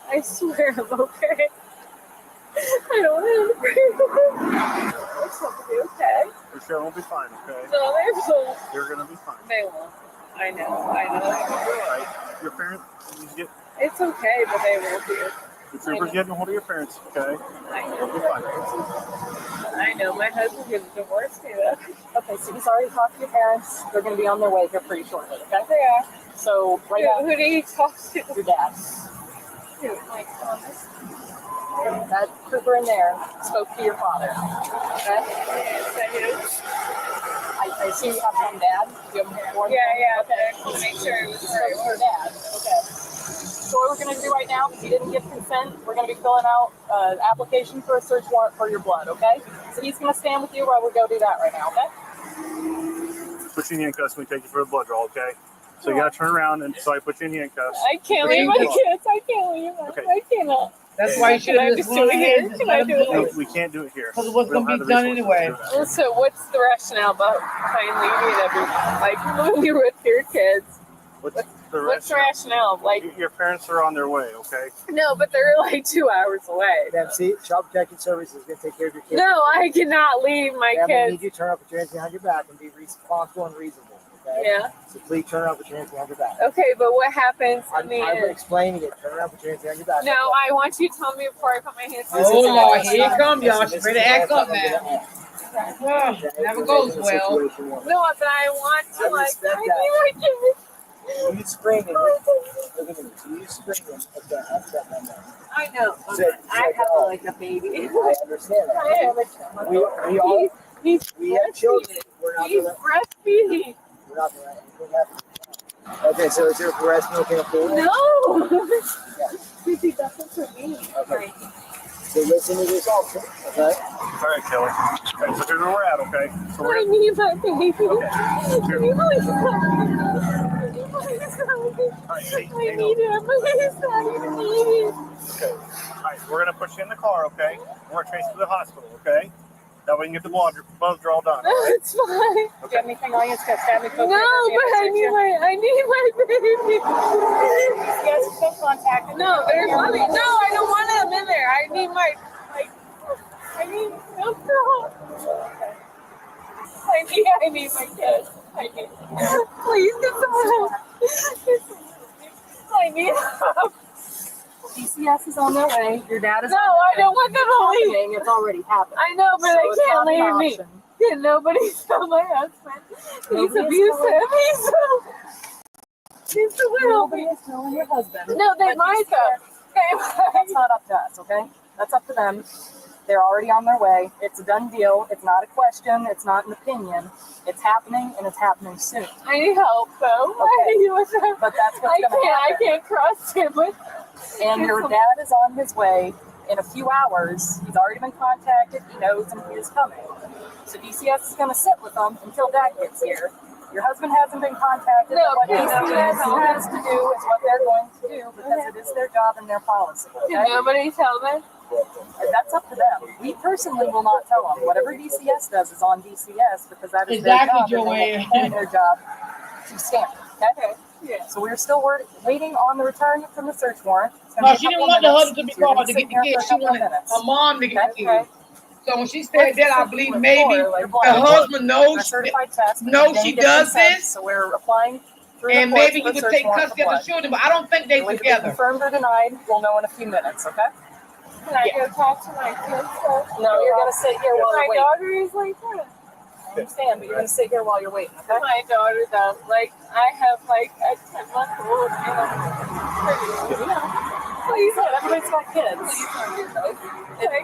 I swear I'm okay. I don't want to breathe. It's going to be okay. Your show will be fine, okay? No, they won't. You're gonna be fine. They won't. I know. You're all right. Your parents, you get. It's okay, but they won't be. The troopers getting a hold of your parents, okay? I know. You'll be fine. I know. My husband gets divorced too. Okay, so he's already talked to your parents. They're going to be on their way here pretty shortly, okay? They are. So, right now, Who do you talk to? your dad. Mike Thomas. That trooper in there spoke to your father, okay? I assume you have one dad. Do you have one? Yeah. Okay. To make sure it was So it's your dad. Okay. So what we're going to do right now, because you didn't give consent, we're going to be filling out an application for a search warrant for your blood, okay? So he's going to stand with you while we go do that right now, okay? Put you in handcuffs when we take you for the blood draw, okay? So you gotta turn around and so I put you in handcuffs. I can't leave my kids. I can't leave them. Okay. I cannot. That's why you should have just went ahead and Can I do No, it? we can't do it here. Because what's We don't going to have be the done resources anyway. to do So what's the rationale behind leaving everything? Like when you're with your kids? that. What's the rationale? Like Your parents are on their way, okay? no, but they're like 2 hours away. Then see, Child Protective Services is going to take care of your kids. No, I cannot leave my Yeah, but I need kids. you to turn up with your hands behind your back and be responsible and reasonable. Okay? Yeah. So please turn up with your hands behind your back. Okay, but what happens? I'm explaining it. Turn up with your hands behind your back. No, I want you to tell me before I put my hands. Oh, Lord, here it comes, y'all. She's ready to act up now. Well, never goes well. No, but I want to I like. respect I need my kids. You screaming. Look at me. You screaming. Okay, I'll shut my mouth. I know. I have like a baby. I understand that. I have a child. We all we have children. We're not He's gonna. breastfeeding. We're not gonna. Okay, so is your breast milk in a pool? No. He doesn't for me. Okay. So listen to this also, okay? All right, Kelly. Okay, so here's where we're at, okay? So I we're need my baby. Can you please help me? I need him. He's not even eating. Okay. All right, we're gonna put you in the car, okay? We're gonna trace you to the hospital, okay? That way we can get the blood draw done. No, it's fine. Do you have anything on you? No, but I need my baby. Yes, still contact. No, there's nothing. No, I don't want him in there. I need I need alcohol. I need my kids. Please get someone help. I need help. DCS is on their way. Your dad is No, on I don't want them to leave. It's already happened. I know, but So they it's can't not an leave me. option. Can nobody tell my husband? He's Nobody is abusive. He's a little. Nobody is telling your husband. No, they But might DCS though. That's not up to us, okay? That's up to them. They're already on their way. It's a done deal. It's not a question. It's not an opinion. It's happening, and it's happening soon. I need help, though. Okay. But that's what's going to happen. I can't cross him. And your dad is on his way in a few hours. He's already been contacted. He knows and he is coming. So DCS is going to sit with them until Dad gets here. Your husband hasn't been contacted. No, what no, DCS no. has to do is what they're going to do because it is their job and their policy. Okay? Did nobody tell them? And that's up to them. We personally will not tell them. Whatever DCS does is on DCS because that is their job. Joanne. And their job to stamp. Okay? Yeah. So we're still waiting on the return from the search warrant. No, she didn't want the husband to be called to get the kids. She wanted her mom to get the kids. So when she said that, I believe maybe her husband knows she does this, so we're applying and maybe he would take custody of the children, but I don't think they're together. Confirmed or denied, we'll know in a few minutes, okay? Can I go talk to my kids? No, you're going to sit here while my you're waiting. daughter is like that. I understand, but you're going to sit here while you're waiting, okay? My daughter, though, like, I have like a 10-month-old and Please, everybody's got kids. I've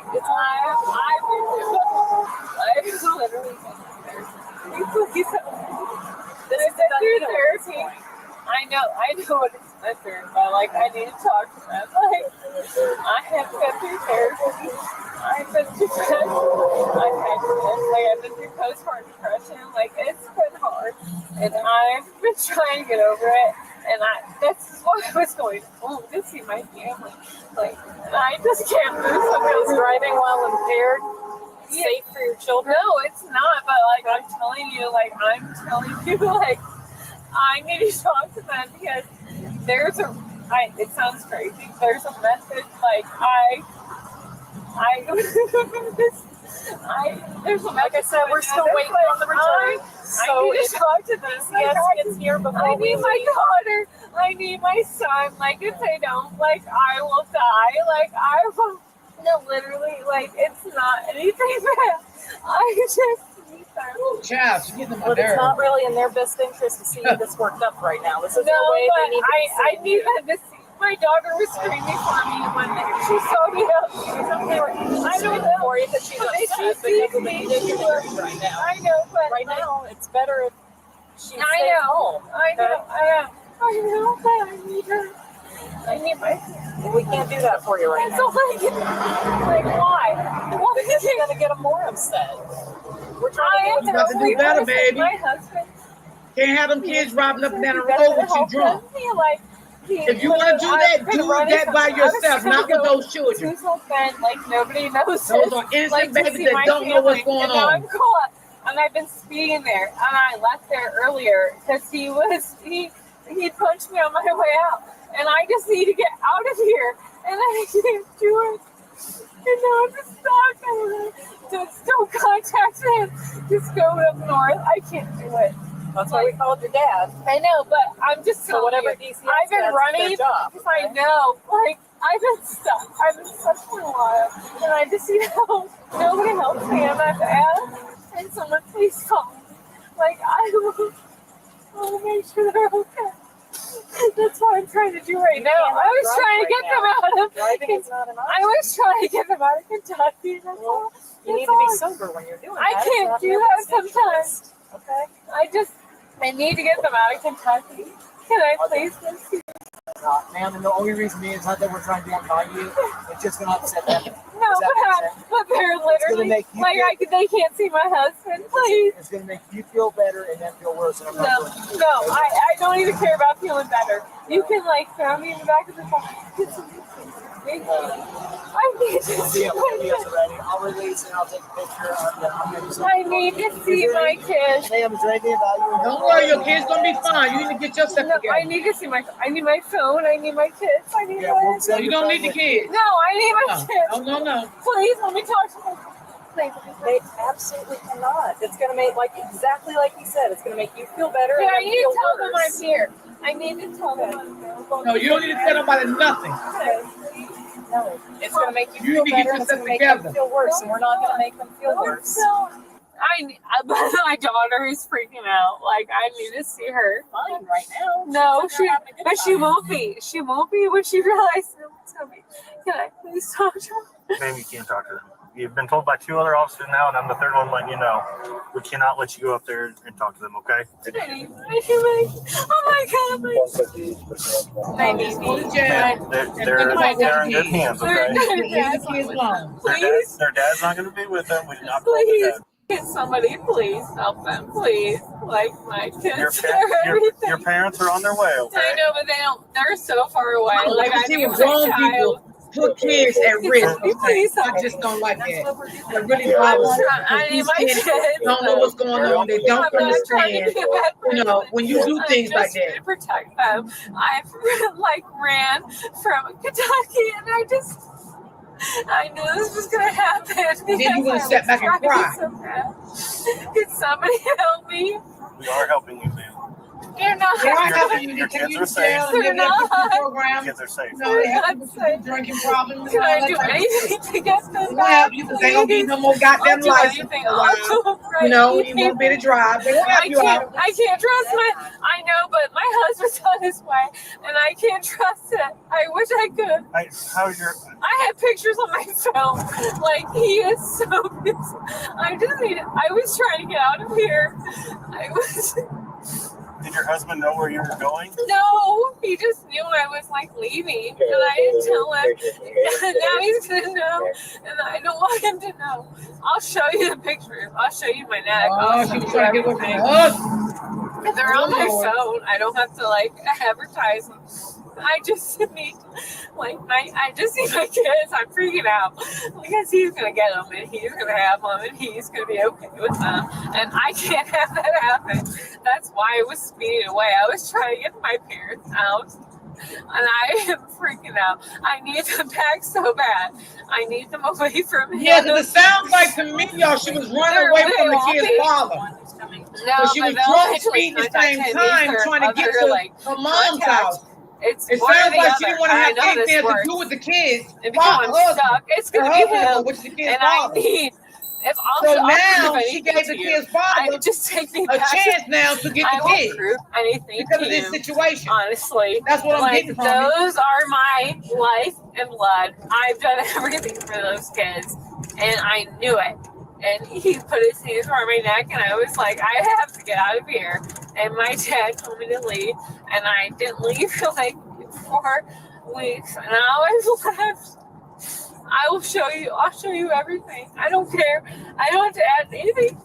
literally please this is through therapy. I know what it's been through, but like I need to talk to them. Like I have been through therapy. I've been depressed. I've been through postpartum depression. Like it's been hard, and I've been trying to get over it. And that's why I was going home to see my family. Like, and I just can't move. Is driving while impaired safe for your children? No, it's not. But like I'm telling you, like I need to talk to them because there's it sounds crazy. There's a message like there's a message. Like I said, we're still waiting on the return. So I need to talk to them. DCS gets here before I need my daughter. I need my son. Like if they don't, like I will die. Like I will. No, literally, like it's not anything bad. I just need them. Child, she's getting But it's not really in their best interest to see this worked up right now. This is the way but they need to I need them to see. My daughter was screaming for me when she saw me out. I don't know for you that she's upset because they need you right now. I know, but right now it's better if she stays home. I know, but I need her. I need my. Well, we can't do that for you right now. So like why? Well, because you're gonna get them more upset. We're trying to do better, baby. My husband can't have them kids robbing up and down the road when she's drunk. If you want to do that by yourself, not with those children. Like nobody knows. Those are innocent babies that don't know what's going on. I'm caught, and I've been speeding there, and I left there earlier because he punched me on my way out, and I just need to get out of here, and I can't do it. And now I'm just stuck. Just don't contact him. Just go up north. I can't do it. That's why we called your dad. I know, but I'm just so whatever DCS I've been running because I know, like I've been stuck. I've been stuck for a while, and I just need help. Nobody helps me. I'm at the end, and someone please call me. Like I will make sure they're okay. That's what I'm trying to do right now. I was trying to get them out of. Driving is not an option. I was trying to get them out of Kentucky. You need to be sober when you're doing that. I can't do that sometimes. Okay. I need to get them out of Kentucky. Can I please see? Ma'am, and the only reason is not that we're trying to be on you. It's just going to upset them. No, but they're literally make you they can't see my husband. Please. It's going to make you feel better and them feel worse. And No, I don't even care about feeling better. You can throw me in the back of the car. I need to see I'll release and I'll take a picture. I need to see my kids. Ma'am, is there anything about you? Don't worry, your kids gonna be fine. You need to get yourself together. I need to see I need my phone. I need my kids. I need You don't need the kids. No, I need my kids. No. Please let me talk to them. Please. They absolutely cannot. It's going to make, exactly like you said, it's going to make you feel better. Yeah, and I need to tell them worse. I'm here. I need to tell them I'm here. No, you don't need to tell nobody nothing. No, it's going to make you You feel need to get better and it's yourself going to make them together. feel worse, and we're not going to make them feel worse. My daughter is freaking out. Like I need to see her. Fine right now. No, she won't be. She won't be when she realizes it's gonna be. Can I please talk to her? Ma'am, you can't talk to them. You've been told by 2 other officers now, and I'm the 3rd one letting you know. We cannot let you go up there and talk to them, okay? Oh my God, my Baby, they're in good hands, okay? Leave the kids alone. Their dad's not going to be with them. We do not please, can somebody please help them, please? Like my kids, your parents are on their way, okay? I know, but they're so far away. Like I see need grown my people child. put kids at risk. Please, I just don't like that. It really bothers me. I need These my kids kids. don't know what's going on. They don't I'm not trying to understand. be a bad You know, when you do things I'm like just trying that. to protect them. I've ran from Kentucky, and I knew this was gonna happen. Then you would have sat back and cried. So bad. Can somebody help me? We are helping you, man. They're not. Your kids are safe. They're not. Your kids are safe. No, they have drinking problems. Can I do anything to get them They won't back? help you because they don't need no more goddamn I'll do license. anything. I'll do You know, you won't be able to drive. They won't help you out. I can't trust I know, but my husband's on his way, and I can't trust it. I wish I could. How's your? I have pictures on my phone. Like, he is so busy. I was trying to get out of here. Did your husband know where you were going? No, he just knew I was like leaving, and I didn't tell him. And now he's gonna know, and I don't want him to know. I'll show you the pictures. I'll show you my neck. Oh, she was trying to get away from us. They're on my phone. I don't have to like advertise them. I just need, I just need my kids. I'm freaking out because he's gonna get them and he's gonna have them and he's gonna be okay with them, and I can't have that happen. That's why I was speeding away. I was trying to get my parents out, and I am freaking out. I need them back so bad. I need them away from him. Yeah, because it sounds like to me, y'all, she was running away from the kid's father. No, So she was drunk speeding at the same time trying to get to her mom's house. It sounds like she didn't want to have anything to do with the kids. If I'm stuck, it's going to be him. Which is the kid's And father. I need, So now she gave the kid's father just take me a back. chance now to get I the will kids. prove anything Because to of this you. situation. Honestly. That's what I'm getting from you. Those are my life and blood. I've done everything for those kids. And I knew it. And he put his hands around my neck, and I was like, I have to get out of here. And my dad told me to leave, and I didn't leave for like 4 weeks, and I always left. I will show you. I'll show you everything. I don't care. I don't have to add anything.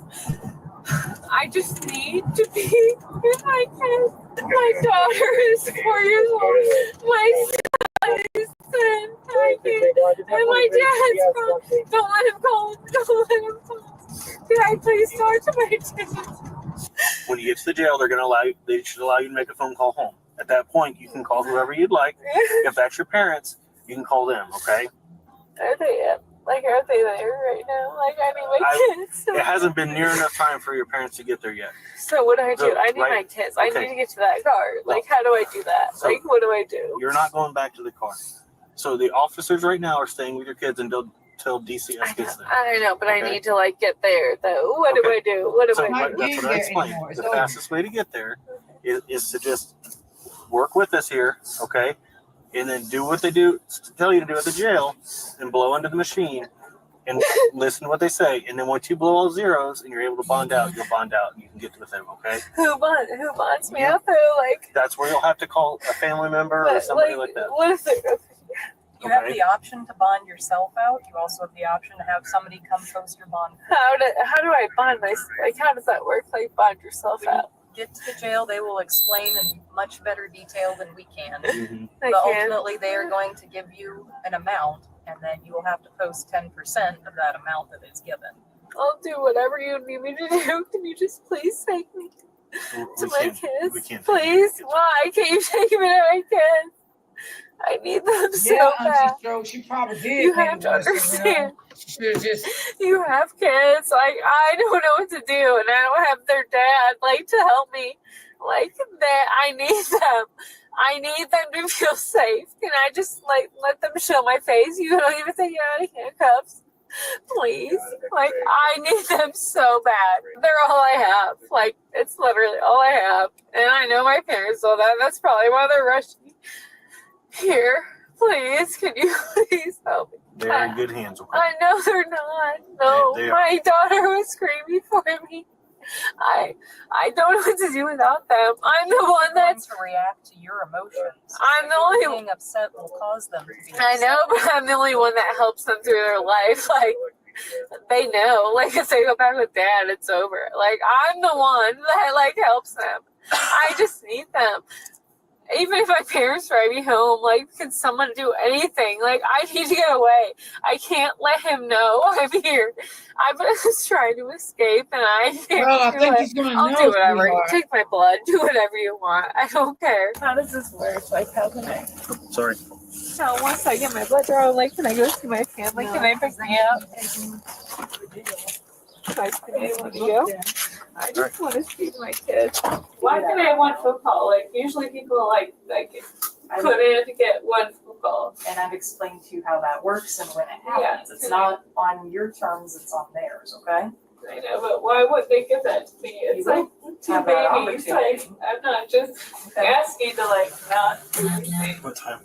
I just need to be with my kids. My daughter is 4 years old. My son is 10. And my dad's from. Don't let him call. Don't let him call. Can I please talk to my dad? When you get to the jail, they should allow you to make a phone call home. At that point, you can call whoever you'd like. If that's your parents, you can call them, okay? Are they there right now? Like, I need my kids. It hasn't been near enough time for your parents to get there yet. So what do I do? So, I need my kids. I okay. need to get to that car. Like, how do I do that? So, like, what do I do? You're not going back to the car. So the officers right now are staying with your kids until DCS gets there. I know, but Okay. I need to, like, get there, though. What do I do? What do So I do? that's what I explained. The fastest way to get there is to just work with us here, okay? And then do what they tell you to do at the jail and blow into the machine and listen to what they say. And then once you blow all zeros and you're able to bond out, you'll bond out and you can get with them, okay? Who bonds me up, though? Like, That's where you'll have to call a family member or somebody like that. what if they You have the option to bond yourself out. You also have the option to have somebody come post your bond. How do I bond myself? Like, how does that work? Like, bond yourself When you out? get to the jail, they will explain in much better detail than we can. They But can. ultimately, they are going to give you an amount, and then you will have to post 10% of that amount that is given. I'll do whatever you need me to do. Can you just please take me to my kids? Please? Why can't you take me to my kids? I need them so bad. She probably did. You have to understand. You have kids. Like, I don't know what to do, and I don't have their dad, like, to help me. Like, that, I need them. I need them to feel safe. Can I just, like, let them show my face? You don't even take me out of handcuffs. Please. Like, I need them so bad. They're all I have. Like, it's literally all I have. And I know my parents know that. That's probably why they're rushing me here. Please, can you please help me? They're in good hands, okay? I know they're not. No, They are. my daughter was screaming for me. I don't know what to do without them. I'm the one that's to react to your emotions. I'm the only Being upset will cause them to be upset. I know, but I'm the only one that helps them through their life. Like they know. Like if they go back with dad, it's over. Like I'm the one that like helps them. I just need them. Even if my parents drive me home, like, can someone do anything? Like, I need to get away. I can't let him know I'm here. I've been just trying to escape, and I can't Well, I do think it. he's gonna I'll know, do whatever. sweetheart. Take my blood. Do whatever you want. I don't care. How does this work? Like, how can I? Sorry. Now, once I get my blood drawn, like, can I go see my family? Can I pick me up? Like, can I want to go? I just want to see my kids. Why can I have one phone call? Like, usually people put in to get one phone call. And I've explained to you how that works and when it happens. Yeah. It's not on your terms, it's on theirs, okay? I know, but why would they give that to me? It's You like two have that babies. Like, I'm not just asking to like not do anything. What time?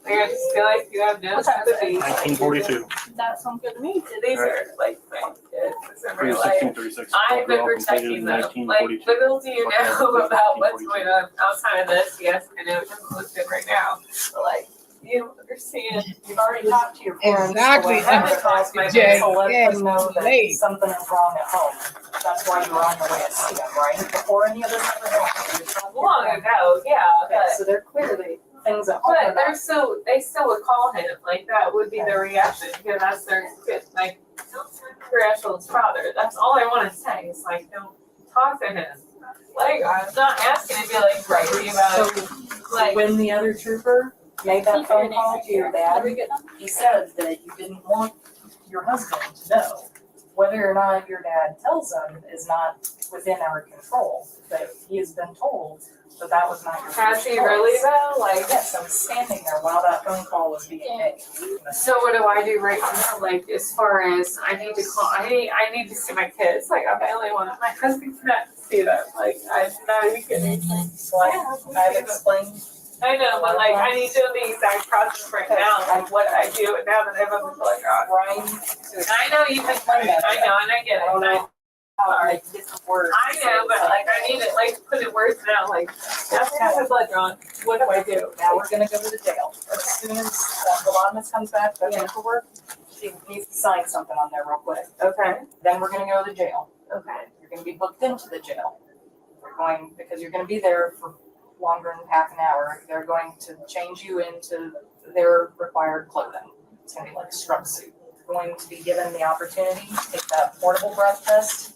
Like, I just feel like you have no sympathy. 1942. That sounds good to me. These are like my kids in real life. 1636. I've been protecting them. Like, little do you know about what's going on outside of this. Yes, I know it doesn't look good right now, but like, you don't understand. You've already talked to your parents. Exactly. So I haven't talked to my Jay, parents to let yes, them know that late. something is wrong at home. That's why you were on your way to see them, right? Before any of this ever happened. Long ago, yeah, Okay, but. so they're clearly things at home. But they still would call him. Like that would be their reaction because that's their kid, like Ashley's father. That's all I want to say. Is like don't talk to him. Like I'm not asking to be like crazy about like When the other trooper made that phone call to your dad, he said that you didn't want your husband to know. Whether or not your dad tells him is not within our control, but he has been told that that was not your has first he choice. really though? Like Yes, I was standing there while that phone call was being made. so what do I do right now? Like as far as I need to call I need to see my kids. Like I only want my husband cannot see them. Like I'm not even kidding. I've explained. I know, but like I need to know the exact process right now, like what I do now that I'm on the telegraph. And I know you can claim it, I know, and I get it, and I Like different words. I know, but like I need it, like put it words now, like after I have my blood drawn, what do I do? Now we're gonna go to the jail. As soon as the Lodmus comes back, the paperwork, she needs to sign something on there real quick. Okay, Then we're gonna go to the jail. okay. You're gonna be booked into the jail. Because you're gonna be there for longer than half an hour. They're going to change you into their required clothing. It's gonna be like a scrub suit. You're going to be given the opportunity to take that portable breath test,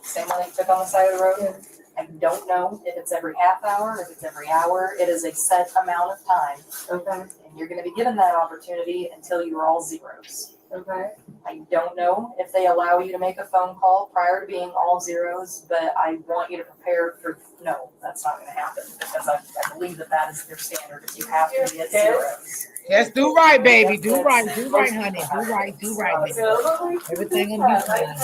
same one they took on the side of the road. I don't know if it's every half hour, if it's every hour. It is a set amount of time. Okay. And you're gonna be given that opportunity until you are all zeros. Okay. I don't know if they allow you to make a phone call prior to being all zeros, but I want you to prepare for, no, that's not gonna happen, because I believe that is their standard, if you have to be at zeros. Yes, do right, baby. Do right, honey. Do right, baby. Everything will be fine.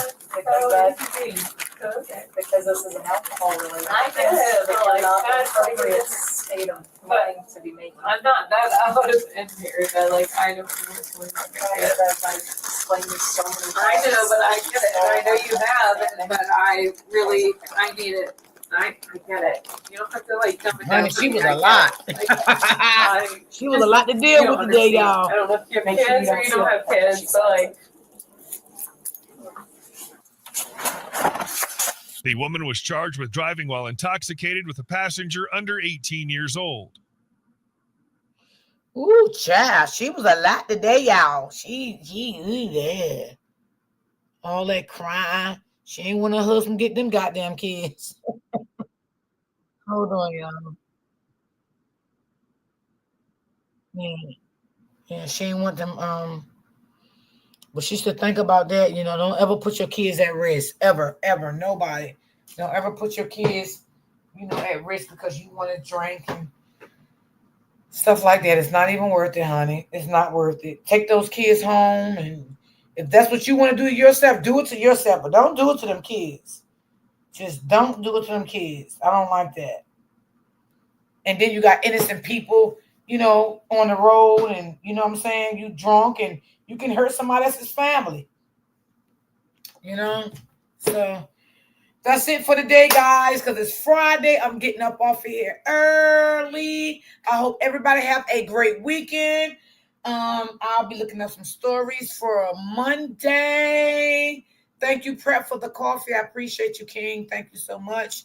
Because this is an alcohol related. I get it, but like, Not an that's like appropriate this- state of mind to be making. I'm not that out of in here, but like I don't know what's going on. I've explained this so many times. I know, but I get it, and I know you have, but I need it. I get it. You don't have to like dumb it down. Honey, for she me. was I a get lot. it. She was a lot to deal with today, y'all. I don't know if you have Make sure you kids or don't you see don't it. have kids, but like. The woman was charged with driving while intoxicated with a passenger under 18 years old. Ooh, child, she was a lot today, y'all. She, yeah. All that crying. She ain't want her husband get them goddamn kids. Hold on, y'all. Yeah, she ain't want them, but she should think about that, you know, don't ever put your kids at risk. Ever, nobody. Don't ever put your kids, you know, at risk because you want to drink and stuff like that. It's not even worth it, honey. It's not worth it. Take those kids home, and if that's what you want to do to yourself, do it to yourself, but don't do it to them kids. Just don't do it to them kids. I don't like that. And then you got innocent people, on the road and, what I'm saying, you drunk and you can hurt somebody else's family. So that's it for today, guys, because it's Friday. I'm getting up off of here early. I hope everybody have a great weekend. I'll be looking up some stories for Monday. Thank you, Prep, for the coffee. I appreciate you, King. Thank you so much.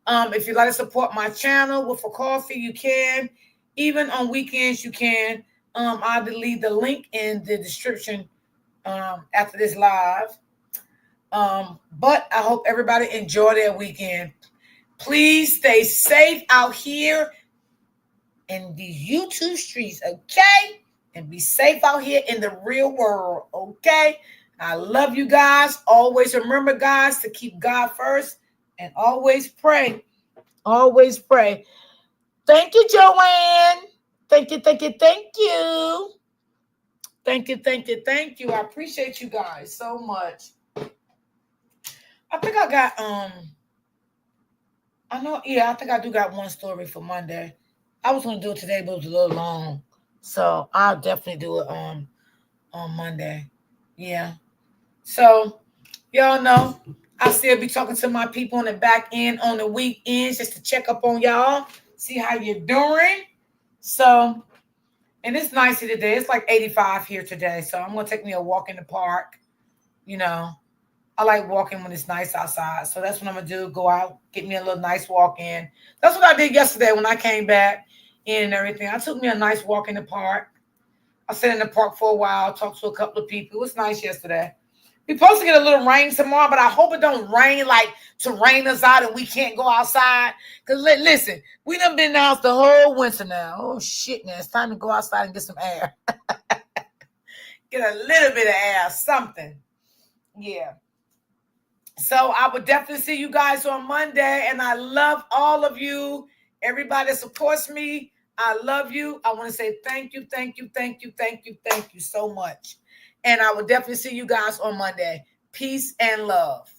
If you'd like to support my channel with a coffee, you can. Even on weekends, you can. I'll leave the link in the description after this live. But I hope everybody enjoy their weekend. Please stay safe out here in these YouTube streets, okay? And be safe out here in the real world, okay? I love you guys. Always remember, guys, to keep God first and always pray. Always pray. Thank you, Joanne. Thank you, thank you, thank you. Thank you, thank you, thank you. I appreciate you guys so much. I think I got, I think I do got one story for Monday. I was going to do it today, but it was a little long. So I'll definitely do it on Monday. Yeah. So y'all know I'll still be talking to my people on the back end on the weekends just to check up on y'all, see how you're doing. So, and it's nice here today. It's like 85 here today. So I'm going to take me a walk in the park. I like walking when it's nice outside. So that's what I'm going to do. Go out, get me a little nice walk in. That's what I did yesterday when I came back in and everything. I took me a nice walk in the park. I sat in the park for a while, talked to a couple of people. It was nice yesterday. We're supposed to get a little rain tomorrow, but I hope it don't rain to rain us out and we can't go outside. Because listen, we done been in the house the whole winter now. Oh, shit, now it's time to go outside and get some air. Get a little bit of air, something. Yeah. So I would definitely see you guys on Monday, and I love all of you. Everybody that supports me, I love you. I want to say thank you, thank you, thank you, thank you, thank you so much. And I will definitely see you guys on Monday. Peace and love.